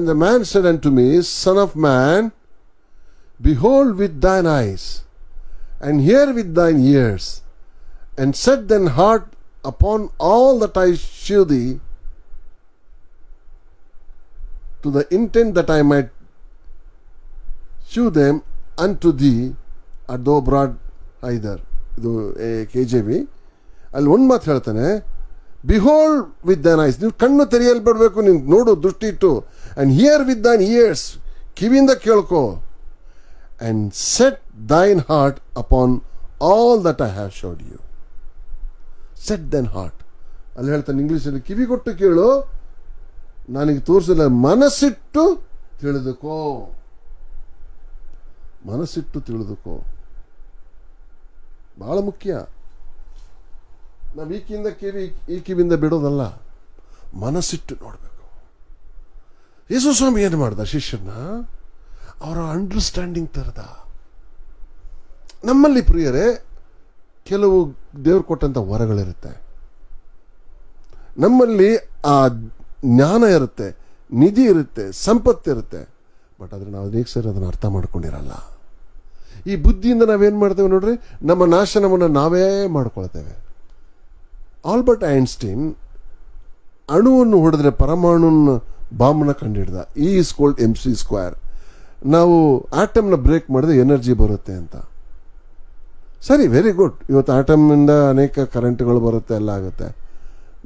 the man said unto me, Son of man, behold with thine eyes, and hear with thine ears, and set thine heart upon all that I shew thee, to the intent that I might shew them unto thee at thou broad either. ಇದು KJV. ಅಲ್ಲಿ ಒಂದು ಮಾತು ಹೇಳ್ತಾನೆ, behold with thine ice, ನೀವು ಕಣ್ಣು ತೆರೆಯಲ್ಬಿಡ್ಬೇಕು, ನೀನು ನೋಡು ದೃಷ್ಟಿ ಇಟ್ಟು. And hear with thine ears, ಕಿವಿಯಿಂದ ಕೇಳ್ಕೊ. And set thine heart upon all that I have showed you. Set thine heart ಅಲ್ಲಿ ಹೇಳ್ತಾನೆ ಇಂಗ್ಲೀಷಲ್ಲಿ, ಕಿವಿಗೊಟ್ಟು ಕೇಳು, ನನಗೆ ತೋರಿಸಿಲ್ಲ, ಮನಸ್ಸಿಟ್ಟು ತಿಳಿದುಕೋ. ಮನಸ್ಸಿಟ್ಟು ತಿಳಿದುಕೋ ಬಹಳ ಮುಖ್ಯ. ನಾವು ಈ ಕಿವಿಯಿಂದ ಈ ಕಿವಿಯಿಂದ ಬಿಡೋದಲ್ಲ, ಮನಸ್ಸಿಟ್ಟು ನೋಡಬೇಕು. ಯೇಸು ಸ್ವಾಮಿ ಏನು ಮಾಡ್ದ? ಶಿಷ್ಯರನ್ನ ಅವರ ಅಂಡರ್ಸ್ಟ್ಯಾಂಡಿಂಗ್ ತರದ. ನಮ್ಮಲ್ಲಿ ಪ್ರಿಯರೇ ಕೆಲವು ದೇವ್ರು ಕೊಟ್ಟಂಥ ವರಗಳಿರುತ್ತೆ, ನಮ್ಮಲ್ಲಿ ಆ ಜ್ಞಾನ ಇರುತ್ತೆ, ನಿಧಿ ಇರುತ್ತೆ, ಸಂಪತ್ತಿರುತ್ತೆ. ಬಟ್ ಆದರೆ ನಾವು ಅನೇಕ ಸರಿ ಅದನ್ನು ಅರ್ಥ ಮಾಡ್ಕೊಂಡಿರಲ್ಲ. ಈ ಬುದ್ಧಿಯಿಂದ ನಾವೇನು ಮಾಡ್ತೇವೆ ನೋಡ್ರಿ, ನಮ್ಮ ನಾಶನವನ್ನು ನಾವೇ ಮಾಡ್ಕೊಳ್ತೇವೆ. ಆಲ್ಬರ್ಟ್ ಐನ್ಸ್ಟೀನ್ ಅಣುವನ್ನು ಹೊಡೆದ್ರೆ ಪರಮಾಣುನ ಬಾಂಬ್ನ ಕಂಡುಹಿಡ್ದ. E=mc². ನಾವು ಆಟಮ್ನ ಬ್ರೇಕ್ ಮಾಡಿದ್ರೆ ಎನರ್ಜಿ ಬರುತ್ತೆ ಅಂತ. ಸರಿ, ವೆರಿ ಗುಡ್. ಇವತ್ತು ಆಟಮ್ನಿಂದ ಅನೇಕ ಕರೆಂಟ್ಗಳು ಬರುತ್ತೆ, ಎಲ್ಲ ಆಗುತ್ತೆ.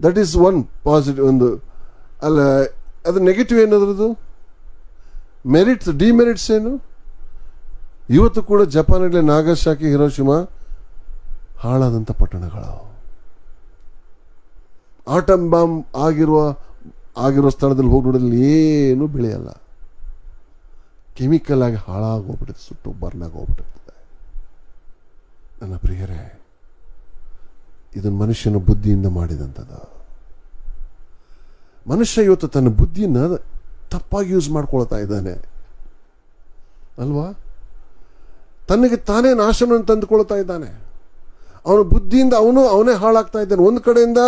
That is one positive. ಒಂದು ಅಲ್ಲ, ಅದು ನೆಗೆಟಿವ್ ಏನದ್ರದ್ದು? ಮೆರಿಟ್ಸ್, ಡಿಮೆರಿಟ್ಸ್ ಏನು? ಇವತ್ತು ಕೂಡ ಜಪಾನಲ್ಲಿ ನಾಗಸಾಕಿ, ಹಿರೋಶಿಮಾ ಹಾಳಾದಂಥ ಪಟ್ಟಣಗಳು. ಆಟಮ್ ಬಾಂಬ್ ಆಗಿರೋ ಸ್ಥಳದಲ್ಲಿ ಹೋಗಿ ನೋಡಿದ್ರೆ ಏನು ಬೆಳೆಯಲ್ಲ, ಕೆಮಿಕಲ್ ಆಗಿ ಹಾಳಾಗೋಗ್ಬಿಡುತ್ತೆ, ಸುಟ್ಟು ಬರ್ನಾಗೋಗ್ಬಿಟ್ಟಿರ್ತದೆ. ನನ್ನ ಪ್ರಿಯರೇ, ಇದನ್ನು ಮನುಷ್ಯನ ಬುದ್ಧಿಯಿಂದ ಮಾಡಿದಂಥದ್ದು. ಮನುಷ್ಯ ಇವತ್ತು ತನ್ನ ಬುದ್ಧಿನ ತಪ್ಪಾಗಿ ಯೂಸ್ ಮಾಡ್ಕೊಳ್ತಾ ಇದ್ದಾನೆ ಅಲ್ವಾ? ತನಗೆ ತಾನೇ ನಾಶನ ತಂದುಕೊಳ್ತಾ ಇದ್ದಾನೆ. ಅವನ ಬುದ್ಧಿಯಿಂದ ಅವನೇ ಹಾಳಾಗ್ತಾ ಇದ್ದಾನೆ. ಒಂದು ಕಡೆಯಿಂದ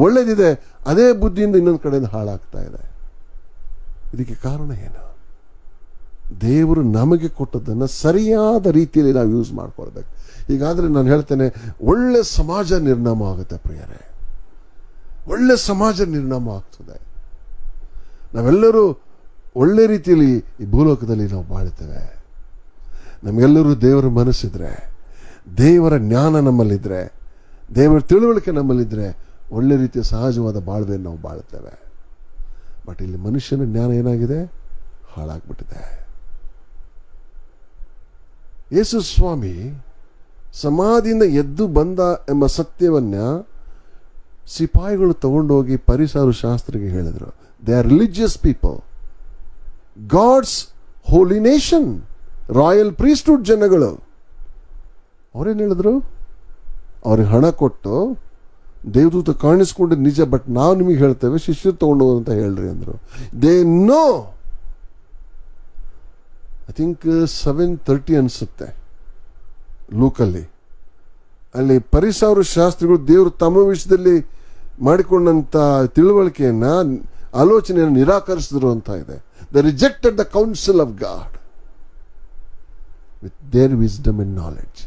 ಒಳ್ಳೇದಿದೆ, ಅದೇ ಬುದ್ಧಿಯಿಂದ ಇನ್ನೊಂದು ಕಡೆಯಿಂದ ಹಾಳಾಗ್ತಾ ಇದೆ. ಇದಕ್ಕೆ ಕಾರಣ ಏನು? ದೇವರು ನಮಗೆ ಕೊಟ್ಟದ್ದನ್ನು ಸರಿಯಾದ ರೀತಿಯಲ್ಲಿ ನಾವು ಯೂಸ್ ಮಾಡ್ಕೊಳ್ಬೇಕು. ಹೀಗಾದರೆ ನಾನು ಹೇಳ್ತೇನೆ, ಒಳ್ಳೆ ಸಮಾಜ ನಿರ್ನಾಮ ಆಗುತ್ತೆ ಪ್ರಿಯರೇ, ಒಳ್ಳೆ ಸಮಾಜ ನಿರ್ನಾಮ ಆಗ್ತದೆ. ನಾವೆಲ್ಲರೂ ಒಳ್ಳೆ ರೀತಿಯಲ್ಲಿ ಈ ಭೂಲೋಕದಲ್ಲಿ ನಾವು ಬಾಳ್ತೇವೆ. ನಮಗೆಲ್ಲರೂ ದೇವರ ಮನಸ್ಸಿದ್ರೆ, ದೇವರ ಜ್ಞಾನ ನಮ್ಮಲ್ಲಿದ್ದರೆ, ದೇವರ ತಿಳುವಳಿಕೆ ನಮ್ಮಲ್ಲಿದ್ದರೆ ಒಳ್ಳೆ ರೀತಿಯ ಸಹಜವಾದ ಬಾಳ್ವೆಯನ್ನು ನಾವು ಬಾಳ್ತೇವೆ. ಬಟ್ ಇಲ್ಲಿ ಮನುಷ್ಯನ ಜ್ಞಾನ ಏನಾಗಿದೆ? ಹಾಳಾಗ್ಬಿಟ್ಟಿದೆ. ಯೇಸು ಸ್ವಾಮಿ ಸಮಾಧಿಯಿಂದ ಎದ್ದು ಬಂದ ಎಂಬ ಸತ್ಯವನ್ನು ಸಿಪಾಯಿಗಳು ತಗೊಂಡೋಗಿ ಪರಿಸರ ಶಾಸ್ತ್ರಿಗೆ ಹೇಳಿದರು. They are religious people, God's holy nation, royal priesthood ಜನಗಳು. ಅವ್ರೇನು ಹೇಳಿದ್ರು? ಅವ್ರಿಗೆ ಹಣ ಕೊಟ್ಟು ದೇವದೂತ ಕಾಣಿಸ್ಕೊಂಡಿದ್ದು ನಿಜ, ಬಟ್ ನಾವು ನಿಮಗೆ ಹೇಳ್ತೇವೆ ಶಿಷ್ಯರು ತಗೊಂಡು ಅಂತ ಹೇಳ್ರಿ ಅಂದರು. ದೇ ನೋ, ಐ ಥಿಂಕ್ 7:30 ಅನಿಸುತ್ತೆ ಲೂಕಲ್ಲಿ. ಅಲ್ಲಿ ಪರಿಸರ ಶಾಸ್ತ್ರಿಗಳು ದೇವರು ತಮ್ಮ ವಿಷಯದಲ್ಲಿ ಮಾಡಿಕೊಂಡಂಥ ತಿಳುವಳಿಕೆಯನ್ನು ಆಲೋಚನೆಯನ್ನು ನಿರಾಕರಿಸಿದ್ರು ಅಂತ ಇದೆ. They rejected the counsel of God with their wisdom and knowledge.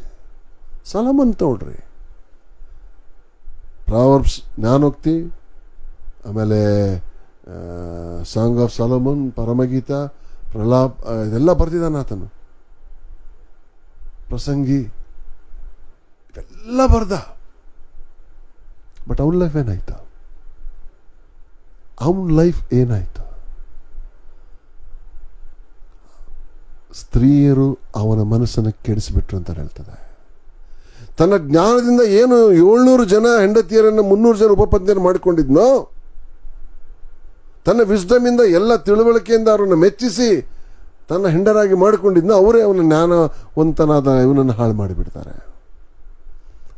Solomon ತಗೊಳ್ರಿ, ಪ್ರಾವರ್ಬ್ಸ್ ಜ್ಞಾನೋಕ್ತಿ, ಆಮೇಲೆ ಸಾಂಗ್ ಆಫ್ ಸೊಲೊಮನ್, ಪರಮಗೀತ, ಪ್ರಲಾಪ್, ಇದೆಲ್ಲ ಬರ್ತಿದ್ದಾನೆ ಆತನು. ಪ್ರಸಂಗಿ ಇದೆಲ್ಲ ಬರ್ದ. ಬಟ್ ಅವನ ಲೈಫ್ ಏನಾಯ್ತು? ಅವನ ಲೈಫ್ ಏನಾಯ್ತು? ಸ್ತ್ರೀಯರು ಅವನ ಮನಸ್ಸನ್ನು ಕೆಡಿಸಿಬಿಟ್ರು ಅಂತ ಹೇಳ್ತದೆ. ತನ್ನ ಜ್ಞಾನದಿಂದ ಏನು 700 ಜನ ಹೆಂಡತಿಯರನ್ನು 300 ಜನ ಉಪಪತ್ನಿಯರು ಮಾಡಿಕೊಂಡಿದ್ನೋ, ತನ್ನ ವಿಸ್ಡಮಿಂದ ಎಲ್ಲ ತಿಳುವಳಿಕೆಯಿಂದ ಅವರನ್ನು ಮೆಚ್ಚಿಸಿ ತನ್ನ ಹೆಂಡರಾಗಿ ಮಾಡಿಕೊಂಡಿದ್ನೋ, ಅವರೇ ಅವನ ಜ್ಞಾನವಂತನಾದ ಇವನನ್ನು ಹಾಳು ಮಾಡಿಬಿಡ್ತಾರೆ.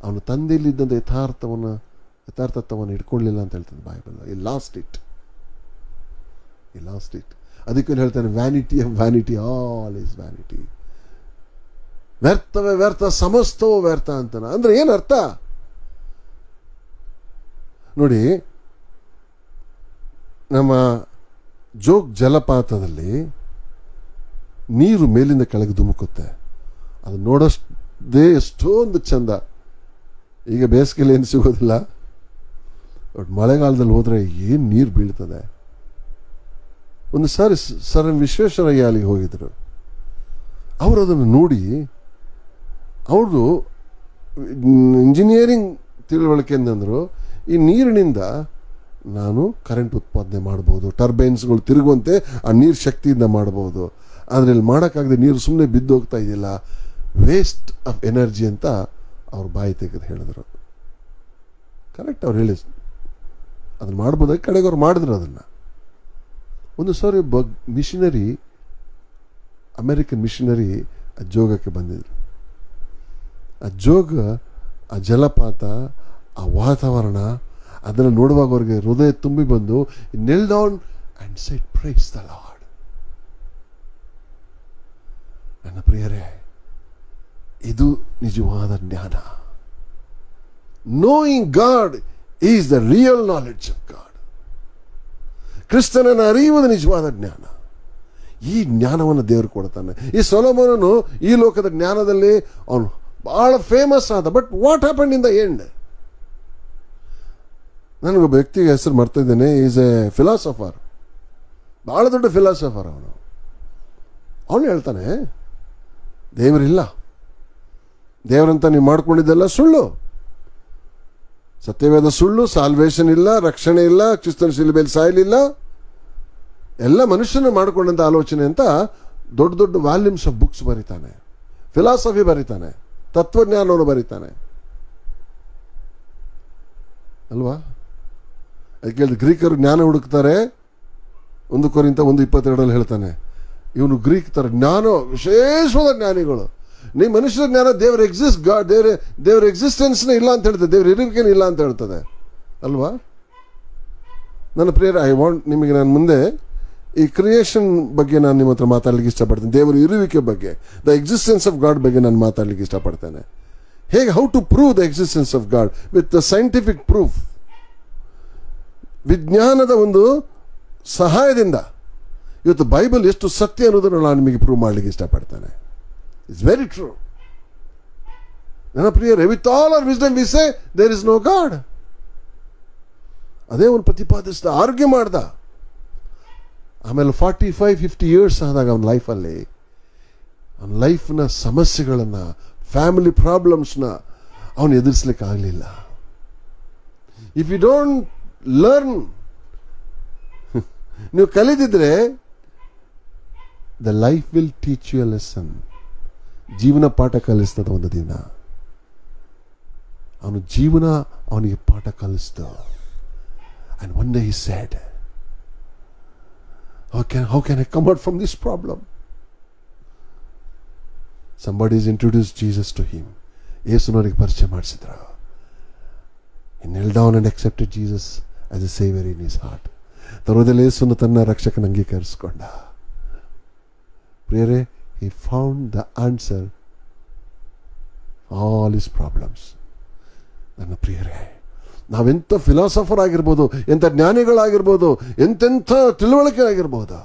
ಅವನು ತಂದೆಯಲ್ಲಿದ್ದಂಥ ಯಥಾರ್ಥತ್ವವನ್ನು ಇಟ್ಕೊಳ್ಳಲಿಲ್ಲ ಅಂತ ಹೇಳ್ತಾನೆ ಬೈಬಲ್. ಈ ಲಾಸ್ಟ್ ಇಟ್. ಅದಕ್ಕೆ ಹೇಳ್ತಾನೆ, vanity of vanity, all is vanity. ವ್ಯರ್ಥವೇ ವ್ಯರ್ಥ, ಸಮಸ್ತವೂ ವ್ಯರ್ಥ ಅಂತಾನೆ. ಅಂದ್ರೆ ಏನರ್ಥ ನೋಡಿ. ನಮ್ಮ ಜೋಗ್ ಜಲಪಾತದಲ್ಲಿ ನೀರು ಮೇಲಿಂದ ಕೆಳಗೆ ಧುಮುಕುತ್ತೆ. ಅದು ನೋಡೋದೇ ಎಷ್ಟೊಂದು ಚಂದ. ಈಗ ಬೇಸಿಗೆಯಲ್ಲಿ ಏನು ಸಿಗೋದಿಲ್ಲ, ಬಟ್ ಮಳೆಗಾಲದಲ್ಲಿ ಹೋದರೆ ಏನು ನೀರು ಬೀಳ್ತದೆ. ಒಂದು ಸಾರಿ ಸರ್ ವಿಶ್ವೇಶ್ವರಯ್ಯ ಅಲ್ಲಿಗೆ ಹೋಗಿದ್ರು. ಅವರು ಅದನ್ನು ನೋಡಿ, ಅವರು ಇಂಜಿನಿಯರಿಂಗ್ ತಿಳುವಳಿಕೆಯಿಂದಂದರು, ಈ ನೀರಿನಿಂದ ನಾನು ಕರೆಂಟ್ ಉತ್ಪಾದನೆ ಮಾಡ್ಬೋದು, ಟರ್ಬೈನ್ಸ್ಗಳು ತಿರುಗುವಂತೆ ಆ ನೀರು ಶಕ್ತಿಯಿಂದ ಮಾಡ್ಬೋದು. ಆದರೆ ಇಲ್ಲಿ ಮಾಡೋಕ್ಕಾಗದೆ ನೀರು ಸುಮ್ಮನೆ ಬಿದ್ದು ಹೋಗ್ತಾ ಇದೆಯಲ್ಲ, ವೇಸ್ಟ್ ಆಫ್ ಎನರ್ಜಿ ಅಂತ ಅವ್ರ ಬಾಯಿ ತೆಗೆದು ಹೇಳಿದ್ರು. ಕರೆಕ್ಟ್, ಅವ್ರು ಹೇಳಿ ಅದನ್ನು ಮಾಡ್ಬೋದಾಗಿ ಕಡೆಗೆ ಅವ್ರು ಮಾಡಿದ್ರು ಅದನ್ನು. ಒಂದು ಸಾರಿ ಮಿಷನರಿ, ಅಮೇರಿಕನ್ ಮಿಷನರಿ ಆ ಜೋಗಕ್ಕೆ ಬಂದಿದ್ರು. ಆ ಜೋಗ, ಆ ಜಲಪಾತ, ಆ ವಾತಾವರಣ, ಅದನ್ನು ನೋಡುವಾಗ ಅವ್ರಿಗೆ ಹೃದಯ ತುಂಬಿ ಬಂದು knelt down and said praise the Lord. ನನ್ನ ಪ್ರಿಯರೇ, ಇದು ನಿಜವಾದ ಜ್ಞಾನ. Knowing God is the real knowledge of God. ಕ್ರಿಸ್ತನನ್ನು ಅರಿಯುವುದು ನಿಜವಾದ ಜ್ಞಾನ. ಈ ಜ್ಞಾನವನ್ನು ದೇವರು ಕೊಡ್ತಾನೆ. ಈ ಸೊಲೊಮೋನನು ಈ ಲೋಕದ ಜ್ಞಾನದಲ್ಲಿ ಅವನು ಬಹಳ ಫೇಮಸ್ ಆದ. But what happen in the end? ನನಗೊಬ್ಬ ವ್ಯಕ್ತಿಗೆ ಹೆಸರು ಮಾಡ್ತಾ ಇದ್ದೇನೆ. ಈಸ್ ಎ ಫಿಲಾಸಫರ್, ಬಹಳ ದೊಡ್ಡ ಫಿಲಾಸಫರ್ ಅವನು. ಅವನು ಹೇಳ್ತಾನೆ, ದೇವರಿಲ್ಲ, ದೇವರಂತ ನೀವು ಮಾಡ್ಕೊಂಡಿದ್ದೆಲ್ಲ ಸುಳ್ಳು, ಸತ್ಯವೇದ ಸುಳ್ಳು, ಸಾಲ್ವೇಷನ್ ಇಲ್ಲ, ರಕ್ಷಣೆ ಇಲ್ಲ, ಕ್ರಿಸ್ತನ ಶಿಲುಬೆಯಲ್ಲಿ ಸಾಯಲಿಲ್ಲ, ಎಲ್ಲ ಮನುಷ್ಯನ ಮಾಡಿಕೊಂಡಂಥ ಆಲೋಚನೆ ಅಂತ ದೊಡ್ಡ ದೊಡ್ಡ ವಾಲ್ಯೂಮ್ಸ್ ಆಫ್ ಬುಕ್ಸ್ ಬರೀತಾನೆ. ಫಿಲಾಸಫಿ ಬರೀತಾನೆ, ತತ್ವಜ್ಞಾನವನ್ನು ಬರೀತಾನೆ ಅಲ್ವಾ? ಅದಕ್ಕೆ ಹೇಳಿದ ಗ್ರೀಕರು ಜ್ಞಾನ ಹುಡುಕ್ತಾರೆ. 1 ಕೊರಿಂಥ 1:22 ಹೇಳ್ತಾನೆ, ಇವನು ಗ್ರೀಕ್ ತರ ಜ್ಞಾನ, ವಿಶೇಷವಾದ ಜ್ಞಾನಿಗಳು. ನೀವು ಮನುಷ್ಯರ ಜ್ಞಾನ, ದೇವರ ದೇವರ ಎಕ್ಸಿಸ್ಟೆನ್ಸ್ನೇ ಇಲ್ಲ ಅಂತ ಹೇಳ್ತದೆ, ದೇವರ ಇರುವಿಕೆನೇ ಇಲ್ಲ ಅಂತ ಹೇಳ್ತದೆ ಅಲ್ವಾ? ನನ್ನ ಪ್ರಿಯರೇ, ನಿಮಗೆ ನಾನು ಮುಂದೆ ಈ ಕ್ರಿಯೇಷನ್ ಬಗ್ಗೆ ನಾನು ನಿಮ್ಮ ಹತ್ರ ಮಾತಾಡ್ಲಿಕ್ಕೆ ಇಷ್ಟಪಡ್ತೇನೆ. ದೇವರ ಇರುವಿಕೆ ಬಗ್ಗೆ, ದ ಎಕ್ಸಿಸ್ಟೆನ್ಸ್ ಆಫ್ ಗಾಡ್ ಬಗ್ಗೆ ನಾನು ಮಾತಾಡ್ಲಿಕ್ಕೆ ಇಷ್ಟಪಡ್ತೇನೆ. ಹೇಗೆ, how to prove the existence of God with the scientific proof. ವಿಜ್ಞಾನದ ಒಂದು ಸಹಾಯದಿಂದ ಇವತ್ತು ಬೈಬಲ್ ಎಷ್ಟು ಸತ್ಯ ಅನ್ನೋದನ್ನು ನಾನು ನಿಮಗೆ ಪ್ರೂವ್ ಮಾಡಲಿಕ್ಕೆ ಇಷ್ಟಪಡ್ತೇನೆ. It's very true. ನನ್ನ ಪ್ರಿಯರೇ, with all our wisdom we say there is no God. ಅದೇ ಒಂದು ಪ್ರತಿಪಾದಿಸಿದ, ಆರ್ಗ್ಯೂ ಮಾಡ್ದ. ಆಮೇಲೆ 45-50 ಇಯರ್ಸ್ ಆದಾಗ ಅವನ ಲೈಫಲ್ಲಿ, ಅವನ ಲೈಫ್ನ ಸಮಸ್ಯೆಗಳನ್ನು, ಫ್ಯಾಮಿಲಿ ಪ್ರಾಬ್ಲಮ್ಸ್ನ ಅವನು ಎದುರಿಸ್ಲಿಕ್ಕೆ ಆಗಲಿಲ್ಲ. ಇಫ್ ಯು ಡೋಂಟ್ ಲರ್ನ್, ನೀವು ಕಲಿದಿದ್ರೆ, the life will teach you a lesson. ಜೀವನ ಪಾಠ ಕಲಿಸ್ತದ ಒಂದು ದಿನ. ಅವನು ಜೀವನ ಅವನಿಗೆ ಪಾಠ ಕಲಿಸ್ತ. And one day he said, how can I come out from this problem? Somebody has introduced Jesus to him. ಯೇಸುನವರಿಗೆ ಪರಿಚಯ ಮಾಡಿಸಿದ್ರ. He knelt down and accepted Jesus as a savior in his heart. ತರುವುದರಲ್ಲಿ ಯೇಸುವನ್ನು ತನ್ನ ರಕ್ಷಕನ ಅಂಗೀಕರಿಸಿಕೊಂಡ. ಪ್ರಿಯರೇ, he found the answer all his problems. ನನ್ನ ಪ್ರಿಯರೇ, ನಾವೆಂಥ philosopher ಆಗಿರ್ಬೋದು, ಎಂಥ ಜ್ಞಾನಿಗಳಾಗಿರ್ಬೋದು, ಎಂತೆಂಥ ತಿಳುವಳಿಕೆ ಆಗಿರ್ಬೋದು,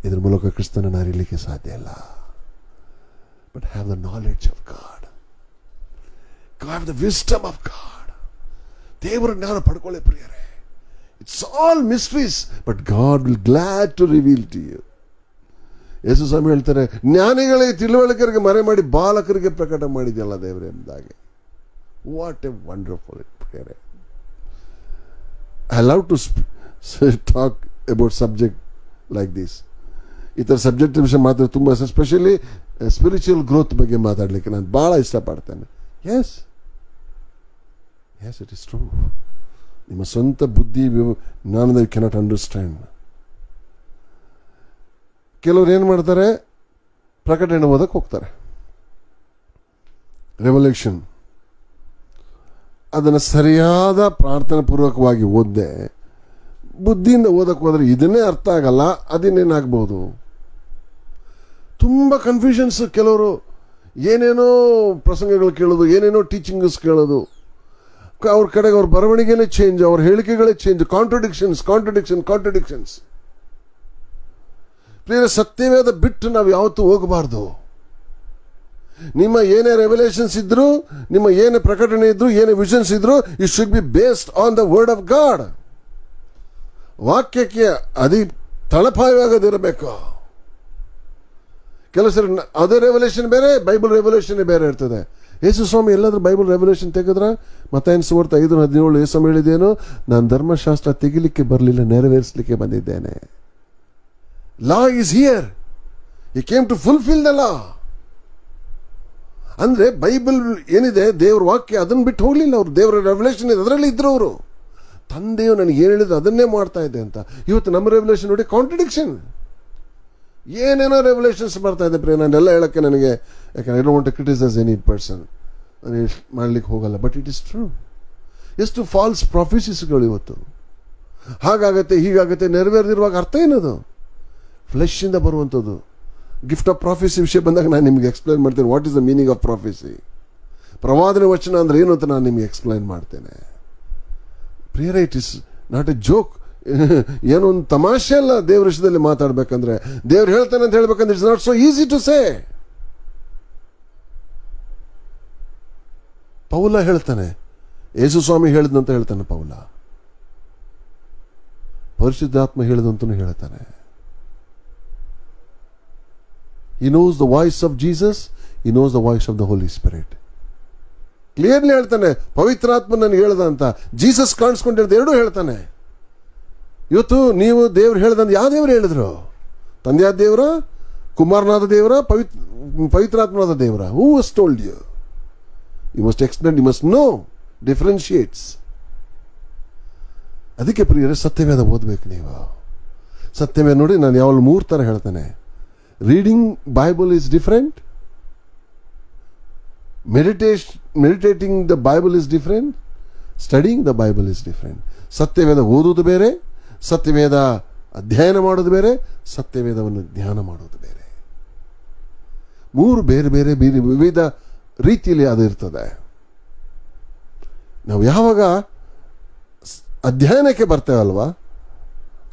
ಇದ್ರ ಮೂಲಕ ಕ್ರಿಸ್ತನನ್ನು ಅರಿಯಲಿಕ್ಕೆ ಸಾಧ್ಯ ಇಲ್ಲ. But have the knowledge of God, have the wisdom of God. ದೇವರ ಜ್ಞಾನ ಪಡ್ಕೊಳ್ಳಿ ಪ್ರಿಯರೇ. It's all mysteries, but God will glad to reveal to you. ಯೇಸು ಸ್ವಾಮಿ ಹೇಳ್ತಾರೆ, ಜ್ಞಾನಿಗಳಿಗೆ ತಿಳುವಳಿಕರಿಗೆ ಮರೆ ಮಾಡಿ ಬಾಲಕರಿಗೆ ಪ್ರಕಟ ಮಾಡಿದೆಯಲ್ಲ ದೇವರೇ ಎಂದಾಗೆ. ವಾಟ್ ಎ ವಂಡರ್ಫುಲ್ ಪ್ರಿಯರೇ. I love to talk about subject like this. ಈ ಥರ ಸಬ್ಜೆಕ್ಟ್ ವಿಷಯ ಮಾತ್ರ ತುಂಬ, ಎಸ್ಪೆಷಲಿ ಸ್ಪಿರಿಚುವಲ್ ಗ್ರೋತ್ ಬಗ್ಗೆ ಮಾತಾಡಲಿಕ್ಕೆ ನಾನು ಭಾಳ ಇಷ್ಟಪಡ್ತೇನೆ. Yes it is true. ನಿಮ್ಮ ಸ್ವಂತ ಬುದ್ಧಿ ಜ್ಞಾನದ ಯು ಕೆನಾಟ್ ಅಂಡರ್ಸ್ಟ್ಯಾಂಡ್. ಕೆಲವರು ಏನು ಮಾಡ್ತಾರೆ, ಪ್ರಕಟಣೆ ಓದಕ್ಕೆ ಹೋಗ್ತಾರೆ, ರೆವಲ್ಯೂಷನ್. ಅದನ್ನು ಸರಿಯಾದ ಪ್ರಾರ್ಥನಾ ಪೂರ್ವಕವಾಗಿ ಓದ್ದೆ ಬುದ್ಧಿಯಿಂದ ಓದಕ್ಕೆ ಹೋದರೆ ಇದನ್ನೇ ಅರ್ಥ ಆಗಲ್ಲ, ಅದಿನ್ನೇನಾಗ್ಬೋದು. ತುಂಬ ಕನ್ಫ್ಯೂಷನ್ಸ್. ಕೆಲವರು ಏನೇನೋ ಪ್ರಸಂಗಗಳು ಕೇಳೋದು, ಏನೇನೋ ಟೀಚಿಂಗ್ಸ್ ಕೇಳೋದು, ಅವ್ರ ಕಡೆಗೆ ಅವ್ರ ಬರವಣಿಗೆನೇ ಚೇಂಜ್, ಅವ್ರ ಹೇಳಿಕೆಗಳೇ ಚೇಂಜ್, ಕಾಂಟ್ರಡಿಕ್ಷನ್ಸ್. ಪ್ರಿಯರೇ, ಸತ್ಯವೇದ ಬಿಟ್ಟು ನಾವು ಯಾವತ್ತೂ ಹೋಗಬಾರ್ದು. ನಿಮ್ಮ ಏನೇ ರೆವಲ್ಯೂಷನ್ಸ್ ಇದ್ರು, ನಿಮ್ಮ ಏನೇ ಪ್ರಕಟಣೆ ಇದ್ರು, ಏನೇ ವಿಷನ್ಸ್ ಇದ್ರು, it should be based on the word of god. ವಾಕ್ಯಕ್ಕೆ ತಳಪಾಯವಾಗದಿರಬೇಕು. ಕೆಲವು ಸರಿ ಅದೇ ರೆವಲ್ಯೂಷನ್ ಬೇರೆ, ಬೈಬಲ್ ರೆವಲ್ಯೂಷನ್ ಬೇರೆ ಇರ್ತದೆ. ಯೇಸು ಸ್ವಾಮಿ ಎಲ್ಲಾದ್ರೂ ಬೈಬಲ್ ರೆವಲ್ಯೂಷನ್ ತೆಗೆದ್ರ? ಮತ್ತಾಯನ ಸುವಾರ್ತೆ 5:17 ಯೇಸು ಸ್ವಾಮಿ ಹೇಳಿದೇನು? ನಾನು ಧರ್ಮಶಾಸ್ತ್ರ ತೆಗಿಲಿಕ್ಕೆ ಬರಲಿಲ್ಲ, ನೆರವೇರಿಸಲಿಕ್ಕೆ ಬಂದಿದ್ದೇನೆ. Law is here, he came to fulfil the law. ಅಂದ್ರೆ ಬೈಬಲ್ ಏನಿದೆ, ದೇವ್ರ ವಾಕ್ಯ, ಅದನ್ನ ಬಿಟ್ಟು ಹೋಗ್ಲಿಲ್ಲ ಅವರು. ದೇವರ ರೆವಲ್ಯೂಷನ್ ಇದೆ, ಅದರಲ್ಲಿ ಇದ್ರು ಅವರು. ತಂದೆಯು ನನಗೆ ಏನು ಹೇಳಿದ್ರು ಅದನ್ನೇ ಮಾಡ್ತಾ ಇದೆ ಅಂತ. ಇವತ್ತು ನಮ್ಮ ರೆವಲ್ಯೂಷನ್ ನೋಡಿ, ಕಾಂಟ್ರಡಿಕ್ಷನ್. ಏನೇನೋ ರೆವಲ್ಯೂಷನ್ಸ್ ಬರ್ತಾ ಇದೆ ಪ್ರಿಯ. ನಾನೆಲ್ಲ ಹೇಳೋಕ್ಕೆ ನನಗೆ, ಯಾಕಂದ್ರೆ I don't want to criticise any person, ನಾನು ಮಾಡ್ಲಿಕ್ಕೆ ಹೋಗಲ್ಲ. But it is true. ಎಷ್ಟು ಫಾಲ್ಸ್ ಪ್ರಾಫಿಸಿಸ್ಗಳು ಇವತ್ತು. ಹಾಗಾಗತ್ತೆ, ಹೀಗಾಗತ್ತೆ, ನೆರವೇರದಿರುವಾಗ ಅರ್ಥ ಏನದು? ಫ್ಲೆಶಿಂದ ಬರುವಂಥದ್ದು. ಗಿಫ್ಟ್ ಆಫ್ ಪ್ರಾಫಿಸಿ ವಿಷಯ ಬಂದಾಗ ನಾನು ನಿಮಗೆ ಎಕ್ಸ್ಪ್ಲೈನ್ ಮಾಡ್ತೇನೆ. What is the meaning of prophecy, ಪ್ರವಾದನೆ ವಚನ ಅಂದ್ರೆ ಏನು ಅಂತ ನಾನು ನಿಮಗೆ ಎಕ್ಸ್ಪ್ಲೈನ್ ಮಾಡ್ತೇನೆ. ಪ್ರಿಯರೇ, it is not A joke. ಏನೋ ಒಂದು ತಮಾಷೆ ಅಲ್ಲ ದೇವ್ರ ವಿಷಯದಲ್ಲಿ ಮಾತಾಡ್ಬೇಕಂದ್ರೆ. ದೇವ್ರು ಹೇಳ್ತಾನೆ ಅಂತ ಹೇಳ್ಬೇಕಂದ್ರೆ it's not so easy to say. ಪೌಲ ಹೇಳ್ತಾನೆ, ಯೇಸು ಸ್ವಾಮಿ ಹೇಳಿದಂತ ಹೇಳ್ತಾನೆ ಪೌಲ, ಪರಿಶುದ್ಧಾತ್ಮ ಹೇಳಿದಂತೂ ಹೇಳ್ತಾನೆ. He knows the voice of Jesus, he knows the voice of the Holy Spirit. Clearly ಹೇಳ್ತಾನೆ, ಪವಿತ್ರಾತ್ಮ ನನಗೆ ಹೇಳ್ದ ಅಂತ. ಜೀಸಸ್ ಕಾಣಿಸ್ಕೊಂಡು ಹೇಳ್ದ, ಎರಡೂ ಹೇಳ್ತಾನೆ. ಇವತ್ತು ನೀವು ದೇವ್ರು ಹೇಳ್ದಂತ ಯಾವ ದೇವ್ರು ಹೇಳಿದ್ರು? ತಂದೆಯಾದ ದೇವರ, ಕುಮಾರನಾದ ದೇವರ, ಪವಿತ್ರಾತ್ಮನಾದ ದೇವರ? Who was told you? You must explain, you must know, differentiates. ಅದಕ್ಕೆ ಪ್ರಿಯರೇ, ಸತ್ಯವೇದ ಓದಬೇಕು ನೀವು. ಸತ್ಯವೇದ ನೋಡಿ, ನಾನು ಯಾವಾಗಲೂ 3 ಥರ ಹೇಳ್ತಾನೆ. Reading Bible is different, meditating the Bible is different, studying the Bible is different. ಸತ್ಯವೇದ ಓದುವುದು ಬೇರೆ, ಸತ್ಯವೇದ ಅಧ್ಯಯನ ಮಾಡೋದು ಬೇರೆ, ಸತ್ಯವೇದವನ್ನು ಧ್ಯಾನ ಮಾಡೋದು ಬೇರೆ. 3 ಬೇರೆ ಬೇರೆ ವಿವಿಧ ರೀತಿಯಲ್ಲಿ ಅದು ಇರ್ತದೆ. ನಾವು ಯಾವಾಗ ಅಧ್ಯಯನಕ್ಕೆ ಬರ್ತೇವಲ್ವಾ,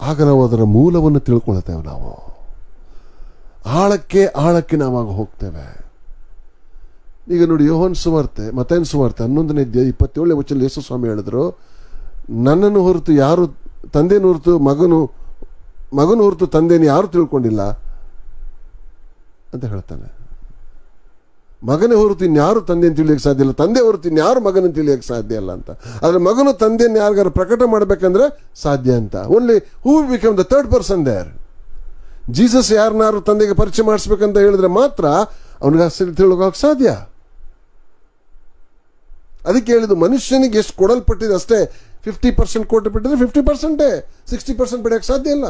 ಆಗ ನಾವು ಅದರ ಮೂಲವನ್ನು ತಿಳ್ಕೊಳ್ತೇವೆ. ನಾವು ಆಳಕ್ಕೆ ನಾವಾಗ ಹೋಗ್ತೇವೆ. ಈಗ ನೋಡಿ, ಯೋಹಾನ ಸುವಾರ್ತೆ, ಮತ್ತಾಯನ ಸುವಾರ್ತೆ 11ನೇ ಅಧ್ಯಾಯ 27ನೇ ವಚನದಲ್ಲಿ ಯೇಸು ಸ್ವಾಮಿ ಹೇಳಿದ್ರು, ನನ್ನನ್ನು ಹೊರತು ಯಾರು, ತಂದೆಯನ್ನು ಹೊರತು ಮಗನು ಹೊರತು ತಂದೆಯನ್ನು ಯಾರು ತಿಳ್ಕೊಂಡಿಲ್ಲ ಅಂತ ಹೇಳ್ತಾನೆ. ಮಗನೇ ಹೊರತು ಇನ್ಯಾರು ತಂದೆಯನ್ನು ತಿಳಿಯಕ್ಕೆ ಸಾಧ್ಯ ಇಲ್ಲ, ತಂದೆ ಹೊರತು ಇನ್ಯಾರು ಮಗನನ್ನು ತಿಳಿಯಕ್ಕೆ ಸಾಧ್ಯ ಇಲ್ಲ ಅಂತ. ಆದರೆ ಮಗನು ತಂದೆಯನ್ನು ಯಾರಿಗಾರು ಪ್ರಕಟ ಮಾಡಬೇಕಂದ್ರೆ ಸಾಧ್ಯ ಅಂತ. Only who become the third person there. Jesus ಯಾರನ್ನಾರು ತಂದೆಗೆ ಪರಿಚಯ ಮಾಡಿಸ್ಬೇಕಂತ ಹೇಳಿದ್ರೆ ಮಾತ್ರ ಅವನಿಗೆ ತಿಳ್ಕೊಳಕ್ಕೆ ಸಾಧ್ಯ. ಅದಕ್ಕೆ ಹೇಳಿದ್ದು, ಮನುಷ್ಯನಿಗೆ ಎಷ್ಟು ಕೊಡಲ್ಪಟ್ಟಿದೆ ಅಷ್ಟೇ. 50% ಕೊಟ್ಟುಬಿಟ್ಟಿದ್ರೆ 50%, 60% ಬಿಡಕ್ಕೆ ಸಾಧ್ಯ ಇಲ್ಲ.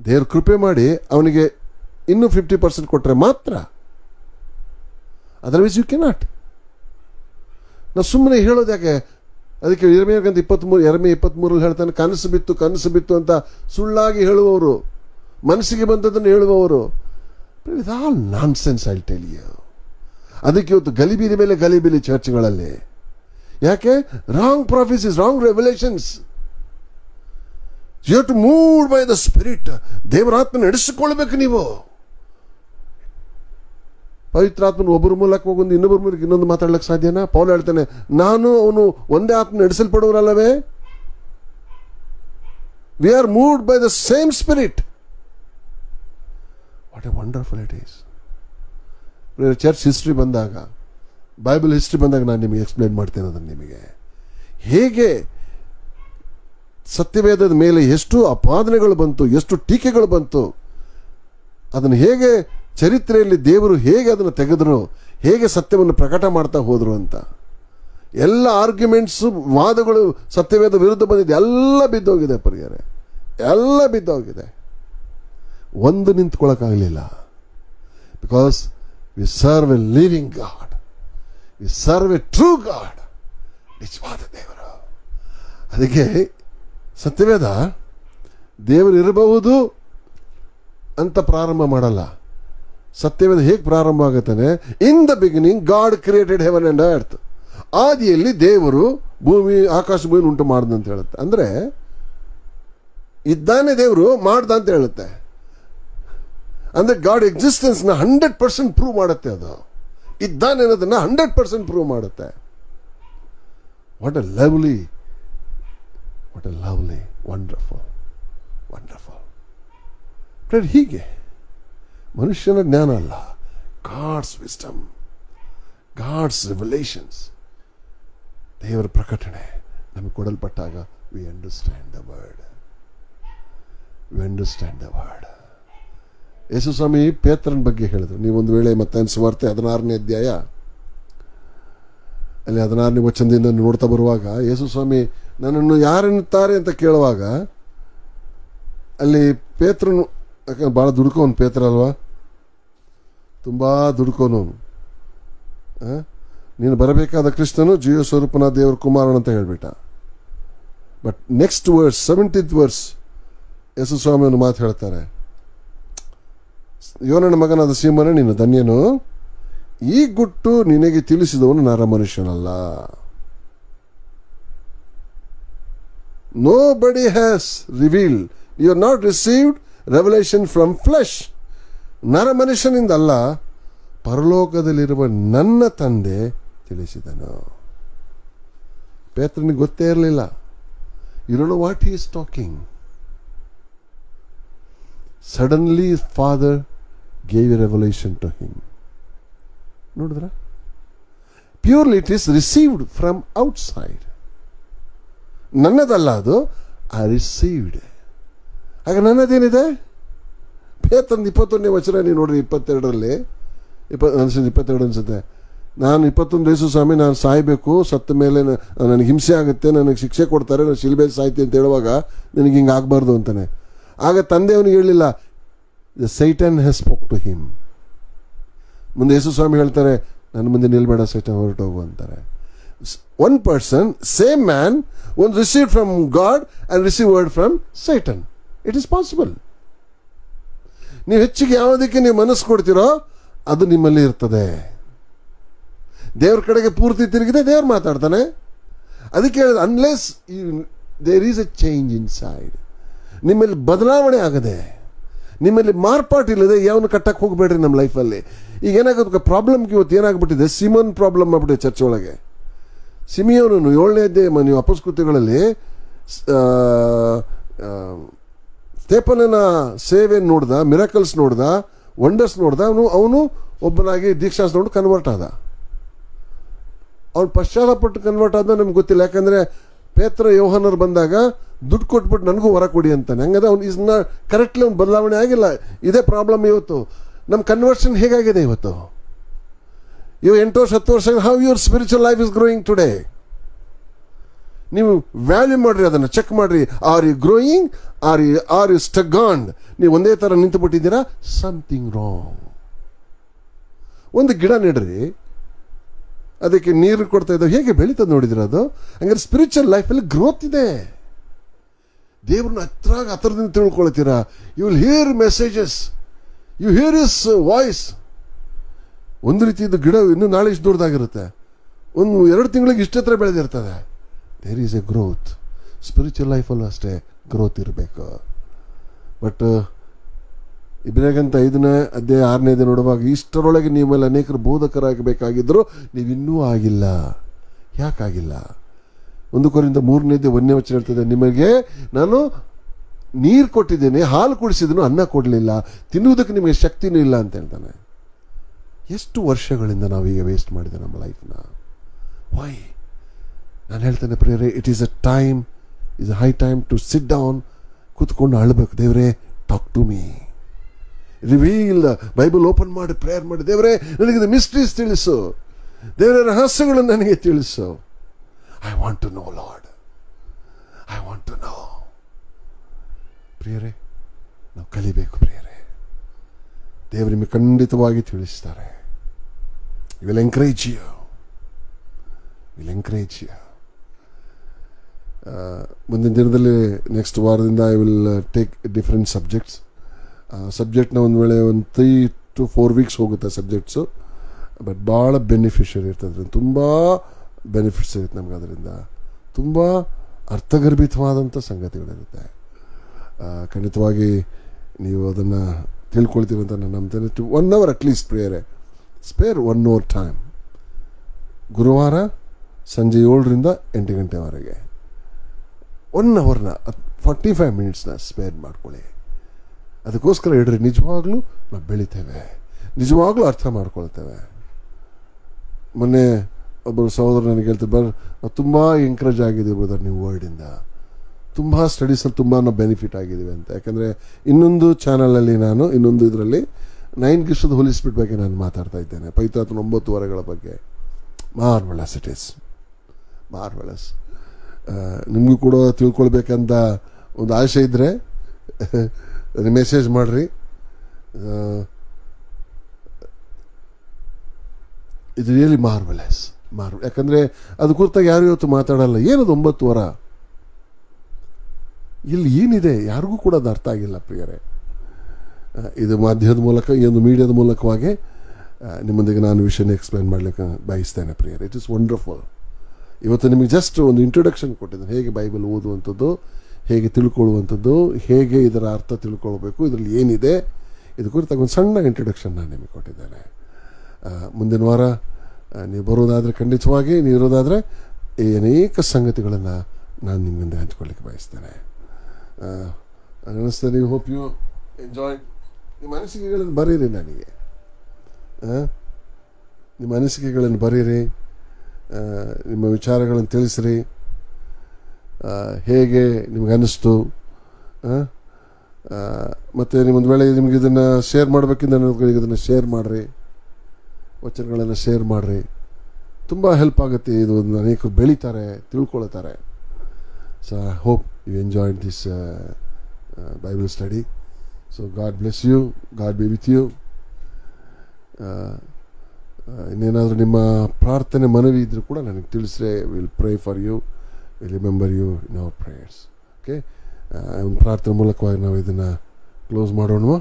ದೇವ್ರ ಕೃಪೆ ಮಾಡಿ ಅವನಿಗೆ ಇನ್ನೂ 50% ಕೊಟ್ಟರೆ ಮಾತ್ರ. Otherwise you cannot. ನಾವು ಸುಮ್ಮನೆ ಹೇಳೋದು ಯಾಕೆ? ಅದಕ್ಕೆ ಯೆರೆಮೀಯ 23 ಹೇಳ್ತಾನೆ, ಕನಸು ಬಿತ್ತು ಅಂತ ಸುಳ್ಳಾಗಿ ಹೇಳುವವರು, ಮನಸ್ಸಿಗೆ ಬಂದದನ್ನು ಹೇಳುವವರು. It all nonsense, I tell you. ಅದಕ್ಕೆ ಇವತ್ತು ಗಲಿಬಿಲಿ ಮೇಲೆ ಗಲಿಬಿಲಿ ಚರ್ಚ್ಗಳಲ್ಲಿ. ಯಾಕೆ? Wrong prophecies, wrong revelations. You have to move by the spirit. ದೇವರಾತ್ಮನ ನಡೆಸಿಕೊಳ್ಬೇಕು ನೀವು. ಪವಿತ್ರಾತ್ಮನ ಒಬ್ಬರ ಮೂಲಕ ಹೋಗೊಂದು ಇನ್ನೊಬ್ಬರ ಮೂಲಕ ಇನ್ನೊಂದು ಮಾತಾಡ್ಲಿಕ್ಕೆ ಸಾಧ್ಯನಾ? ಪೌಲ್ ಹೇಳ್ತಾನೆ, ನಾನು ಅವನು ಒಂದೇ ಆತ್ಮ ನಡೆಸಲ್ಪಡುವರಲ್ಲವೇ? We are moved by the same spirit. What a wonderful it is. Church history ಬಂದಾಗ, ಬೈಬಲ್ ಹಿಸ್ಟ್ರಿ ಬಂದಾಗ ನಾನು ನಿಮಗೆ ಎಕ್ಸ್ಪ್ಲೇನ್ ಮಾಡ್ತೇನೆ ಅದನ್ನು ನಿಮಗೆ. ಹೇಗೆ ಸತ್ಯವೇದದ ಮೇಲೆ ಎಷ್ಟು ಅಪಾದನೆಗಳು ಬಂತು, ಎಷ್ಟು ಟೀಕೆಗಳು ಬಂತು, ಅದನ್ನು ಹೇಗೆ ಚರಿತ್ರೆಯಲ್ಲಿ ದೇವರು ಹೇಗೆ ಅದನ್ನು ತೆಗೆದರು, ಹೇಗೆ ಸತ್ಯವನ್ನು ಪ್ರಕಟ ಮಾಡ್ತಾ ಹೋದರು ಅಂತ. ಎಲ್ಲ ಆರ್ಗ್ಯುಮೆಂಟ್ಸು, ವಾದಗಳು ಸತ್ಯವೇದ ವಿರುದ್ಧ ಬಂದಿದೆ, ಎಲ್ಲ ಬಿದ್ದೋಗಿದೆ. ಪರಿಹಾರ ಎಲ್ಲ ಬಿದ್ದೋಗಿದೆ. ಒಂದು ನಿಂತ್ಕೊಳ್ಳೋಕ್ಕಾಗಲಿಲ್ಲ. Because we serve a living God, we serve a true God, ನಿಜವಾದ ದೇವರು. ಅದಕ್ಕೆ ಸತ್ಯವೇದ ದೇವರು ಇರಬಹುದು ಅಂತ ಪ್ರಾರಂಭ ಮಾಡಲ್ಲ. ಸತ್ಯವೇದ ಹೇಗೆ ಪ್ರಾರಂಭ ಆಗುತ್ತಾನೆ? In the beginning God created heaven and earth. ಆದಿಯಲ್ಲಿ ದೇವರು ಭೂಮಿ ಆಕಾಶ ಭೂಮಿ ಉಂಟು ಮಾಡ್ದ ಅಂತ ಹೇಳುತ್ತೆ. ಅಂದರೆ ಇದ್ದಾನೆ ದೇವರು ಮಾಡ್ದ ಅಂತ ಹೇಳುತ್ತೆ. ಅಂದರೆ ಗಾಡ್ ಎಕ್ಸಿಸ್ಟೆನ್ಸ್ನ 100% ಪ್ರೂವ್ ಮಾಡುತ್ತೆ. ಅದು ಇದ್ದಾನೆ ಅನ್ನೋದನ್ನ 100% ಪ್ರೂವ್ ಮಾಡುತ್ತೆ. What A lovely, wonderful, wonderful. ಹೀಗೆ ಮನುಷ್ಯನ ಜ್ಞಾನ ಅಲ್ಲ, ಗಾಡ್ಸ್ ವಿಸ್ಡಮ್, ಗಾಡ್ಸ್ ರೆವಲೇಷನ್ಸ್, ದೇವರ ಪ್ರಕಟಣೆ ನಮಗೆ ಕೊಡಲ್ಪಟ್ಟಾಗ ವಿ ಅಂಡರ್ಸ್ಟ್ಯಾಂಡ್ ದ ವರ್ಡ್. ಯೇಸು ಸ್ವಾಮಿ ಪೇತ್ರನ ಬಗ್ಗೆ ಹೇಳಿದ್ರು. ನೀವೊಂದು ವೇಳೆ ಮತ್ತಾಯನ ಸುವಾರ್ತೆ 16ನೇ ಅಧ್ಯಾಯ ಅಲ್ಲಿ 16ನೇ ವಚನದಿಂದ ನೋಡ್ತಾ ಬರುವಾಗ, ಯೇಸು ಸ್ವಾಮಿ ನನ್ನನ್ನು ಯಾರೆನ್ನುತ್ತಾರೆ ಅಂತ ಕೇಳುವಾಗ, ಅಲ್ಲಿ ಪೇತ್ರನು, ಯಾಕಂದ್ರೆ ಭಾಳ ದುಡ್ಕೋನು ಪೇತ್ರ ಅಲ್ವಾ, ತುಂಬ ದುಡ್ಕೋನು. ನೀನು ಬರಬೇಕಾದ ಕ್ರಿಸ್ತನು ಜೀವ ಸ್ವರೂಪನ ದೇವರ ಕುಮಾರನ ಅಂತ ಹೇಳ್ಬಿಟ್ಟ. But next verse, 17th verse, ಯೇಸು ಸ್ವಾಮಿಯನ್ನು ಮಾತು ಹೇಳ್ತಾರೆ, ಯೋನನ ಮಗನಾದ ಸೀಮೋನೇ ನೀನು ಧನ್ಯನು, ಈ ಗುಟ್ಟು ನಿನಗೆ ತಿಳಿಸಿದವನು ನರ ಮನುಷ್ಯನಲ್ಲ. Nobody has revealed, you have not received revelation from flesh. ನರ ಮನುಷ್ಯನಿಂದ ಅಲ್ಲ, ಪರಲೋಕದಲ್ಲಿರುವ ನನ್ನ ತಂದೆ ತಿಳಿಸಿದನು. ಪೇತ್ರನಿಗೆ ಗೊತ್ತೇ ಇರಲಿಲ್ಲ. You don't know what he is talking. Suddenly father gave a revolution to him. ನೋಡಿದ್ರ? Purely it is received from outside. ನನ್ನದಲ್ಲ ಅದು, ಐ ರಿಸೀವ್ಡ್. ಆಗ ನನ್ನದೇನಿದೆ? ಪೇತ್ರನ 21ನೇ ವಚನ ನೀವು ನೋಡ್ರಿ, 22ರಲ್ಲಿ 22 ಅನ್ಸುತ್ತೆ. ನಾನು 21 ಯೇಸು ಸ್ವಾಮಿ ನಾನು ಸಾಯಬೇಕು, ಸತ್ತ ಮೇಲೆ ನನಗೆ ಹಿಂಸೆ ಆಗುತ್ತೆ, ನನಗೆ ಶಿಕ್ಷೆ ಕೊಡ್ತಾರೆ, ನಾನು ಶಿಲ್ಬೆಯಲ್ಲಿ ಸಾಯ್ತೀನಿ ಅಂತ ಹೇಳುವಾಗ ನನಗೆ ಹಿಂಗೆ ಆಗಬಾರ್ದು ಅಂತಾನೆ. ಆಗ ತಂದೆ ಅವನಿಗೆ ಹೇಳಲಿಲ್ಲ, the Satan has spoke to him. ಮುಂದೆ ಯೇಸು ಸ್ವಾಮಿ ಹೇಳ್ತಾರೆ, ನನ್ನ ಮುಂದೆ ನಿಲ್ಬೇಡ ಸೈಟನ್, ಹೊರಟೋಗು ಅಂತಾರೆ. One person, same man, one received from God and received word from Satan. It is possible. ನೀವು ಹೆಚ್ಚಿಗೆ ಯಾವುದಕ್ಕೆ ನೀವು ಮನಸ್ಸು ಕೊಡ್ತೀರೋ ಅದು ನಿಮ್ಮಲ್ಲಿ ಇರ್ತದೆ. ದೇವ್ರ ಕಡೆಗೆ ಪೂರ್ತಿ ತಿರುಗಿದೆ, ದೇವ್ರು ಮಾತಾಡ್ತಾನೆ. ಅದಕ್ಕೆ ಹೇಳಿದ, unless there is a change inside, ನಿಮ್ಮಲ್ಲಿ ಬದಲಾವಣೆ ಆಗದೆ, ನಿಮ್ಮಲ್ಲಿ ಮಾರ್ಪಾಟಿಲ್ಲದೆ ಯಾವನು ಕಟ್ಟಕ್ಕೆ ಹೋಗಬೇಡ್ರಿ ನಮ್ಮ ಲೈಫಲ್ಲಿ. ಈಗ ಏನಾಗುತ್ತೆ ಪ್ರಾಬ್ಲಮ್ಗೆ, ಇವತ್ತು ಏನಾಗ್ಬಿಟ್ಟಿದೆ, ಸಿಮೋನ್ ಪ್ರಾಬ್ಲಮ್ ಆಗ್ಬಿಟ್ಟಿದೆ ಚರ್ಚ್ ಒಳಗೆ. ಸಿಮಿಯೋನನು 7ನೇ ಅಧ್ಯಾಯ ನೀವು ಅಪಸ್ಕೃತ್ಯಗಳಲ್ಲಿ ಸ್ಟೇಫನನ ಸೇವೆ ನೋಡ್ದ, ಮಿರಾಕಲ್ಸ್ ನೋಡ್ದ, ವಂಡರ್ಸ್ ನೋಡ್ದ. ಅವನು ಒಬ್ಬನಾಗಿ ದೀಕ್ಷಾಸ್ ನೋಡಿ ಕನ್ವರ್ಟ್ ಆದ. ಅವ್ನು ಪಶ್ಚಾತ್ತಾಪಟ್ಟು ಕನ್ವರ್ಟ್ ಆದ ನಮ್ಗೆ ಗೊತ್ತಿಲ್ಲ. ಯಾಕಂದರೆ ಪೇತ್ರ ಯೋಹಾನರು ಬಂದಾಗ ದುಡ್ಡು ಕೊಟ್ಬಿಟ್ಟು ನನಗೂ ಹೊರ ಕೊಡಿ ಅಂತಾನೆ. ಹಂಗಂದ್ರೆ ಅವ್ನು ಇಸ್ ನಾಟ್ ಕರೆಕ್ಟ್ಲಿ ಅವ್ನು ಬದಲಾವಣೆ ಆಗಿಲ್ಲ. ಇದೇ ಪ್ರಾಬ್ಲಮ್ ಇವತ್ತು. ನಮ್ಮ ಕನ್ವರ್ಷನ್ ಹೇಗಾಗಿದೆ ಇವತ್ತು? ಇವು 8 ವರ್ಷ 10 ವರ್ಷ, how your spiritual life is growing today? ನೀವು ವ್ಯಾಲ್ಯೂ ಮಾಡ್ರಿ, ಅದನ್ನು ಚೆಕ್ ಮಾಡ್ರಿ. Are you growing, are you stagnant? ನೀವು ಒಂದೇ ಥರ ನಿಂತು ಬಿಟ್ಟಿದ್ದೀರಾ? Something wrong. ಒಂದು ಗಿಡ ನೆಡ್ರಿ, ಅದಕ್ಕೆ ನೀರು ಕೊಡ್ತಾ ಇದ್ದಾವೆ, ಹೇಗೆ ಬೆಳೀತದೆ ನೋಡಿದ್ರೆ ಅದು. ಹಂಗಾರೆ ಸ್ಪಿರಿಚುವಲ್ ಲೈಫಲ್ಲಿ ಗ್ರೋತ್ ಇದೆ. ದೇವ್ರನ್ನ ಹತ್ರದಿಂದ ತಿಳ್ಕೊಳ್ತೀರಾ. You will hear messages, you hear his voice. ಒಂದು ರೀತಿಯಿಂದ ಗಿಡ ಇನ್ನೂ ನಾಳೆ ಇಷ್ಟು ದೊಡ್ಡದಾಗಿರುತ್ತೆ. 2 ತಿಂಗಳಿಗೆ ಇಷ್ಟತ್ರ ಬೆಳೆದಿರ್ತದೆ. There is a growth. Spiritual ಲೈಫಲ್ಲೂ ಅಷ್ಟೇ ಗ್ರೋತ್ ಇರಬೇಕು. ಬಟ್ ಇಬ್ರಿಯಂತ 5ನೇ ಅಧ್ಯಾಯ 6ನೇ ನೋಡುವಾಗ ಇಷ್ಟರೊಳಗೆ ನೀವು ಮೇಲೆ ಅನೇಕರು ಬೋಧಕರಾಗಬೇಕಾಗಿದ್ದರೂ ನೀವಿನ್ನೂ ಆಗಿಲ್ಲ. ಯಾಕಾಗಿಲ್ಲ? 1 ಕೊರಿಂಥ 3:1 ವಚನ ಹೇಳ್ತದೆ, ನಿಮಗೆ ನಾನು ನೀರು ಕೊಟ್ಟಿದ್ದೇನೆ, ಹಾಲು ಕುಡಿಸಿದನು, ಅನ್ನ ಕೊಡಲಿಲ್ಲ, ತಿನ್ನುವುದಕ್ಕೆ ನಿಮಗೆ ಶಕ್ತಿನೂ ಇಲ್ಲ ಅಂತ ಹೇಳ್ತಾನೆ. ಎಷ್ಟು ವರ್ಷಗಳಿಂದ ನಾವೀಗ ವೇಸ್ಟ್ ಮಾಡಿದೆ ನಮ್ಮ ಲೈಫ್ನ? ವೈ? ನಾನು ಹೇಳ್ತೇನೆ ಪ್ರಿಯರೇ, it is a high time to sit down, ಕೂತ್ಕೊಂಡು ಅಳಬೇಕು. ದೇವರೇ, talk to me, reveal. Bible open ಮಾಡಿ ಪ್ರೇಯರ್ ಮಾಡಿ, ದೇವರೇ ನನಗೆ ಮಿಸ್ಟ್ರೀಸ್ ತಿಳಿಸು, ದೇವರ ರಹಸ್ಯಗಳನ್ನು ನನಗೆ ತಿಳಿಸು. I want to know Lord, I want to know. ಪ್ರಿಯರೇ, ನಾವು ಕಲಿಬೇಕು ಪ್ರಿಯರೇ. ದೇವರು ನಿಮಗೆ ಖಂಡಿತವಾಗಿ ತಿಳಿಸ್ತಾರೆ. Will encourage you. ಮುಂದಿನ ದಿನದಲ್ಲಿ ನೆಕ್ಸ್ಟ್ ವಾರದಿಂದ I will take different subjects. ಸಬ್ಜೆಕ್ಟ್ನ ಒಂದು ವೇಳೆ 3 to 4 weeks ಹೋಗುತ್ತೆ ಸಬ್ಜೆಕ್ಟ್ಸು. ಬಟ್ ಭಾಳ ಬೆನಿಫಿಷರಿ ಇರ್ತದೆ, ತುಂಬ ಬೆನಿಫಿಟ್ಸ್ ಇರುತ್ತೆ ನಮ್ಗೆ. ಅದರಿಂದ ತುಂಬ ಅರ್ಥಗರ್ಭಿತವಾದಂಥ ಸಂಗತಿಗಳಿರುತ್ತೆ. ಖಂಡಿತವಾಗಿ ನೀವು ಅದನ್ನು ತಿಳ್ಕೊಳ್ತೀವಿ ಅಂತ ನಾನು ನಂಬ್ತೇನೆ. 1 hour ಅಟ್ಲೀಸ್ಟ್ ಪ್ರೇಯರೇ, ಸ್ಪೇರ್ 1 hour ಟೈಮ್. ಗುರುವಾರ ಸಂಜೆ 7ರಿಂದ 8 ಗಂಟೆವರೆಗೆ 1 hourನ 45 minutesನ ಸ್ಪೇರ್ ಮಾಡ್ಕೊಳ್ಳಿ. ಅದಕ್ಕೋಸ್ಕರ ಹೇಳ್ರಿ, ನಿಜವಾಗ್ಲೂ ನಾವು ಬೆಳಿತೇವೆ, ನಿಜವಾಗ್ಲೂ ಅರ್ಥ ಮಾಡ್ಕೊಳ್ತೇವೆ. ಮೊನ್ನೆ ಒಬ್ಬರು ಸಹೋದರ ನನಗೆ ಹೇಳ್ತಾರೆ, ನಾವು ತುಂಬ ಎಂಕರೇಜ್ ಆಗಿದ್ದೀವಿ ಬ್ರದರ್ ನೀವು ವರ್ಡಿಂದ, ತುಂಬ ಸ್ಟಡೀಸಲ್ಲಿ ತುಂಬ ನಾವು ಬೆನಿಫಿಟ್ ಆಗಿದ್ದೀವಿ ಅಂತ. ಯಾಕಂದರೆ ಇನ್ನೊಂದು ಚಾನಲಲ್ಲಿ ನಾನು ಇದರಲ್ಲಿ 9 gifts of the Holy Spirit ಬಗ್ಗೆ ನಾನು ಮಾತಾಡ್ತಾ ಇದ್ದೇನೆ, ಪವಿತ್ರಾತ್ಮನ 9 ವರಗಳ ಬಗ್ಗೆ. Marvellous, it is marvellous. ನಿಮಗೂ ಕೂಡ ತಿಳ್ಕೊಳ್ಬೇಕಂತ ಒಂದು ಆಸೆ ಇದ್ದರೆ ಮೆಸೇಜ್ ಮಾಡಿರಿ. ಇದು ರಿಯಲಿ ಮಾರ್ವೆಲಸ್. ಯಾಕಂದರೆ ಅದು ಕುರಿತಾಗಿ ಯಾರು ಇವತ್ತು ಮಾತಾಡಲ್ಲ. ಏನದು 9 ವರ? ಇಲ್ಲಿ ಏನಿದೆ ಯಾರಿಗೂ ಕೂಡ ಅದು ಅರ್ಥ ಆಗಿಲ್ಲ ಪ್ರಿಯರೇ. ಇದು ಮಾಧ್ಯಮದ ಮೂಲಕ, ಈ ಒಂದು ಮೀಡಿಯಾದ ಮೂಲಕವಾಗಿ ನಿಮ್ಮೊಂದಿಗೆ ನಾನು ವಿಷಯನ ಎಕ್ಸ್ಪ್ಲೈನ್ ಮಾಡಲಿಕ್ಕೆ ಬಯಸ್ತೇನೆ ಪ್ರಿಯರೇ. It is wonderful. ಇವತ್ತು ನಿಮಗೆ ಜಸ್ಟ್ ಒಂದು ಇಂಟ್ರೊಡಕ್ಷನ್ ಕೊಟ್ಟಿದ್ದೇನೆ, ಹೇಗೆ ಬೈಬಲ್ ಓದುವಂಥದ್ದು, ಹೇಗೆ ತಿಳ್ಕೊಳ್ಳುವಂಥದ್ದು, ಹೇಗೆ ಇದರ ಅರ್ಥ ತಿಳ್ಕೊಳ್ಬೇಕು, ಇದರಲ್ಲಿ ಏನಿದೆ, ಇದು ಕುರಿತಾಗಿ ಒಂದು ಸಣ್ಣ ಇಂಟ್ರೊಡಕ್ಷನ್ ನಾನು ನಿಮಗೆ ಕೊಟ್ಟಿದ್ದೇನೆ. ಮುಂದಿನ ವಾರ ನೀವು ಬರೋದಾದರೆ, ಖಂಡಿತವಾಗಿ ನೀವು ಇರೋದಾದರೆ ಈ ಅನೇಕ ಸಂಗತಿಗಳನ್ನು ನಾನು ನಿಮ್ಮಿಂದ ಹಂಚ್ಕೊಳ್ಳಿಕ್ಕೆ ಬಯಸ್ತೇನೆ. ಅನ್ನಿಸ್ತೇನೆ. ನೀವು ಹೋಪ್ ಯು ಎಂಜಾಯ್. ನಿಮ್ಮ ಅನಿಸಿಕೆಗಳನ್ನು ಬರೀರಿ ನನಗೆ, ನಿಮ್ಮ ಅನಿಸಿಕೆಗಳನ್ನು ಬರೀರಿ, ನಿಮ್ಮ ವಿಚಾರಗಳನ್ನು ತಿಳಿಸ್ರಿ. ಹೇಗೆ ನಿಮ್ಗೆ ಅನ್ನಿಸ್ತು? ಮತ್ತು ನಿಮ್ಮೊಂದು ವೇಳೆ ನಿಮ್ಗೆ ಇದನ್ನು ಶೇರ್ ಮಾಡಬೇಕಿಂದ ಇದನ್ನು ಶೇರ್ ಮಾಡಿರಿ, ವಚನಗಳನ್ನು ಶೇರ್ ಮಾಡಿರಿ. ತುಂಬ ಹೆಲ್ಪ್ ಆಗುತ್ತೆ. ಇದು ಒಂದು ಅನೇಕರು ಬೆಳೀತಾರೆ, ತಿಳ್ಕೊಳ್ತಾರೆ. So I hope you enjoyed this Bible study. So God bless you, God be with you. ಇನ್ನೇನಾದರೂ ನಿಮ್ಮ ಪ್ರಾರ್ಥನೆ ಮನವಿ ಇದ್ದರೂ ಕೂಡ ನನಗೆ ತಿಳಿಸ್ರೆ, will pray for you, will remember you in our prayers. Okay, ಒಂದು ಪ್ರಾರ್ಥನೆ ಮೂಲಕವಾಗಿ ನಾವು ಇದನ್ನು ಕ್ಲೋಸ್ ಮಾಡೋಣವಾ?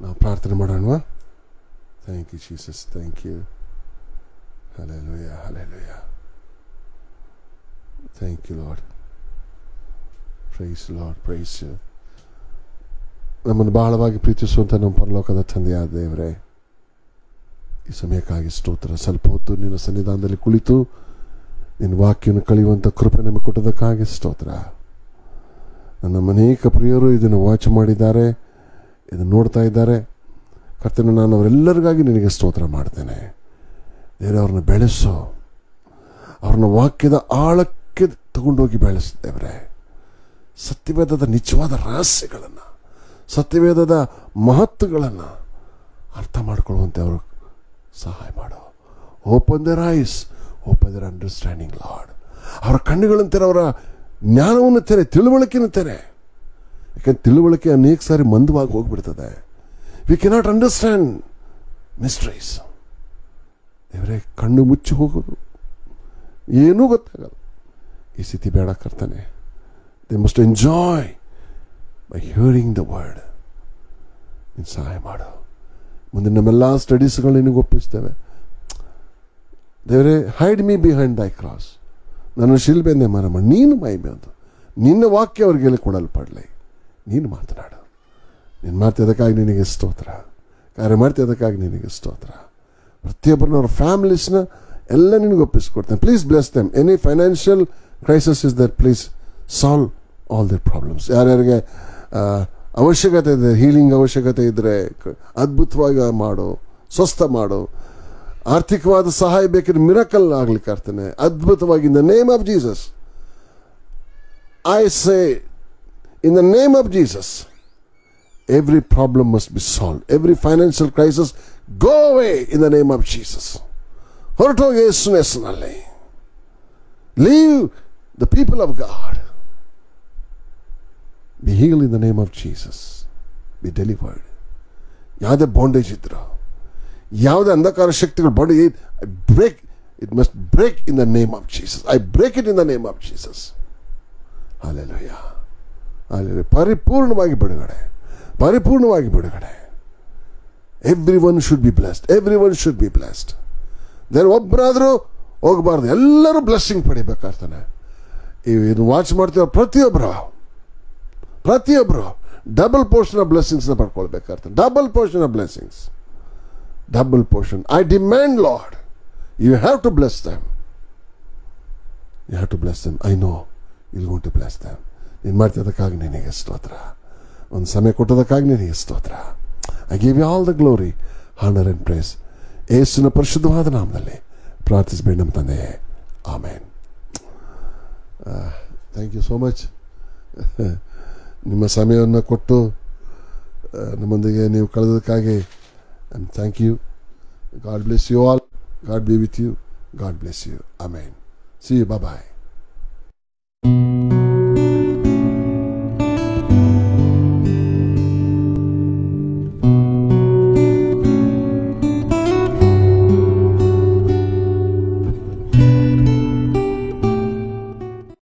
ನಾವು ಪ್ರಾರ್ಥನೆ ಮಾಡೋಣವಾ? Thank you Jesus, thank you. Hallelujah, hallelujah. Thank you Lord. Praise Lord, praise you. ನಮ್ಮನ್ನು ಬಹಳವಾಗಿ ಪ್ರೀತಿಸುವಂಥ ನಮ್ಮ ಪರಲೋಕದ ತಂದೆಯಾದ ದೇವರೇ, ಈ ಸಮಯಕ್ಕಾಗಿ ಸ್ತೋತ್ರ. ಸ್ವಲ್ಪ ಹೊತ್ತು ನಿನ್ನ ಸನ್ನಿಧಾನದಲ್ಲಿ ಕುಳಿತು ನಿನ್ನ ವಾಕ್ಯವನ್ನು ಕಳೆಯುವಂಥ ಕೃಪೆ ನಮಗೆ ಕೊಟ್ಟದಕ್ಕಾಗಿ ಸ್ತೋತ್ರ. ನಮ್ಮ ಅನೇಕ ಪ್ರಿಯರು ಇದನ್ನು ವಾಚ್ ಮಾಡಿದ್ದಾರೆ, ಇದನ್ನು ನೋಡ್ತಾ ಇದ್ದಾರೆ. ಕರ್ತನ, ನಾನು ಅವರೆಲ್ಲರಿಗಾಗಿ ನಿನಗೆ ಸ್ತೋತ್ರ ಮಾಡ್ತೇನೆ. ದೇವರೇ, ಅವ್ರನ್ನ ಬೆಳೆಸೋ, ಅವ್ರನ್ನ ವಾಕ್ಯದ ಆಳಕ್ಕೆ ತಗೊಂಡೋಗಿ ಬೆಳೆಸ್ತೇವ್ರೆ. ಸತ್ಯವೇದದ ನಿಜವಾದ ರಹಸ್ಯಗಳನ್ನು, ಸತ್ಯವೇದದ ಮಹತ್ವಗಳನ್ನು ಅರ್ಥ ಮಾಡಿಕೊಳ್ಳುವಂತೆ ಅವರು ಸಹಾಯ ಮಾಡು. Open their eyes, open their understanding Lord. ಅವರ ಕಣ್ಣುಗಳನ್ನು ತೆರೆ, ಅವರ ಜ್ಞಾನವನ್ನು ತೆರೆ, ತಿಳುವಳಿಕೆಯನ್ನು ತೆರೆ. ಯಾಕೆಂದ್ರೆ ತಿಳುವಳಿಕೆ ಅನೇಕ ಸಾರಿ ಮಂದವಾಗಿ ಹೋಗ್ಬಿಡ್ತದೆ. We cannot understand mysteries. ದೇವರೇ, ಕಣ್ಣು ಮುಚ್ಚಿ ಹೋಗೋದು, ಏನೂ ಗೊತ್ತಾಗಲ್ಲ. ಈ ಸ್ಥಿತಿ ಬೇಡ ಕರ್ತನೆ. They must enjoy by hearing the word. ನೀನು ಸಹಾಯ ಮಾಡು. ಮುಂದೆ ನಮ್ಮೆಲ್ಲ ಸ್ಟಡೀಸ್ಗಳು ನಿನಗೆ ಒಪ್ಪಿಸ್ತೇವೆ. ದೇವರೇ, ಹೈಡ್ ಮೀ ಬಿಹೈಂಡ್ ದೈ ಕ್ರಾಸ್, ನನ್ನ ಶಿಲ್ಬೆಂದೆ ಮರ ಮಾಡಿ ನೀನು ಮಹಿಮೆ ಅಂತ ನಿನ್ನ ವಾಕ್ಯ ಅವ್ರಿಗೆ ಕೊಡಲ್ಪಡಲಿ. ನೀನು ಮಾತನಾಡು. ನೀನು ಮಾಡ್ತಿದ್ದಕ್ಕಾಗಿ ನಿನಗೆ ಸ್ತೋತ್ರ. ಕಾರ್ಯ ಮಾಡ್ತಿದ್ದಕ್ಕಾಗಿ ನಿನಗೆ ಸ್ತೋತ್ರ. ಪ್ರತಿಯೊಬ್ಬರನ್ನವ್ರ ಫ್ಯಾಮಿಲೀಸ್ನ ಎಲ್ಲ ನಿನಗೆ ಒಪ್ಪಿಸ್ಕೊಡ್ತೇನೆ. Please bless them. Any financial crisis is that, please solve all their problems. ಯಾರ್ಯಾರಿಗೆ ಅವಶ್ಯಕತೆ ಇದೆ, ಹೀಲಿಂಗ್ ಅವಶ್ಯಕತೆ ಇದ್ದರೆ ಅದ್ಭುತವಾಗಿ ಮಾಡು, ಸ್ವಸ್ಥ ಮಾಡು. ಆರ್ಥಿಕವಾದ ಸಹಾಯ ಬೇಕಿದ್ರೆ ಮಿರಕಲ್ ಆಗ್ಲಿಕ್ಕೆ ಆಗ್ತಾನೆ ಅದ್ಭುತವಾಗಿ. In the name of Jesus I say, in the name of Jesus every problem must be solved. Every financial crisis go away in the name of Jesus. ಹೊರಟೋಗಿ ಯೇಸುವಿನ ಹೆಸರಿನಲ್ಲಿ. Leave the people of God. Be healed in the name of Jesus. Be delivered. ಯಾವುದೇ bondage ಇದ್ರು, ಯಾವುದೇ ಅಂಧಕಾರ ಶಕ್ತಿಗಳು body break, it must break in the name of Jesus. I break it in the name of Jesus. Hallelujah. Hallelujah. ಪರಿಪೂರ್ಣವಾಗಿ ಬಿಡುಗಡೆ, ಪರಿಪೂರ್ಣವಾಗಿ ಬಿಡುಗಡೆ. Every one should be blessed. Every one should be blessed. Then ಒಬ್ಬರಾದರೂ ಹೋಗಬಾರ್ದು, ಎಲ್ಲರೂ blessing ಪಡಿಬೇಕಾಗ್ತಾನೆ. ಇದು watch ಮಾಡ್ತೀವ ಪ್ರತಿಯೊಬ್ಬರು ಡಬಲ್ ಪೋರ್ಷನ್ ಆಫ್ ಬ್ಲೆಸ್ಸಿಂಗ್ಸ್ನ ಪಡ್ಕೊಳ್ಬೇಕಾಗ್ತಾನೆ. Double portion of blessings, double portion. I demand Lord, you have to bless them. You have to bless them. I know you will going to bless them. ನೀನು ಮಾಡ್ತಿದ್ದಕ್ಕಾಗಿ ನಿನಗೆ ಸ್ತೋತ್ರ. ಒಂದು ಸಮಯ ಕೊಟ್ಟದಕ್ಕಾಗಿ ನಿನಗೆ ಸ್ತೋತ್ರ. I give you all the glory, honour and praise. ಯೇಸುವಿನ ಪರಿಶುದ್ಧವಾದ ನಾಮದಲ್ಲಿ ಪ್ರಾರ್ಥಿಸಬೇಡಿ ನಮ್ಮ ತಂದೆಯೇ, amen. Thank you so much. ನಿಮ್ಮ ಸಮಯವನ್ನು ಕೊಟ್ಟು ನಮ್ಮೊಂದಿಗೆ ನೀವು ಕಳೆದಕ್ಕಾಗಿ thank you. God bless you all. God be with you. God bless you. Amen. See you. Bye.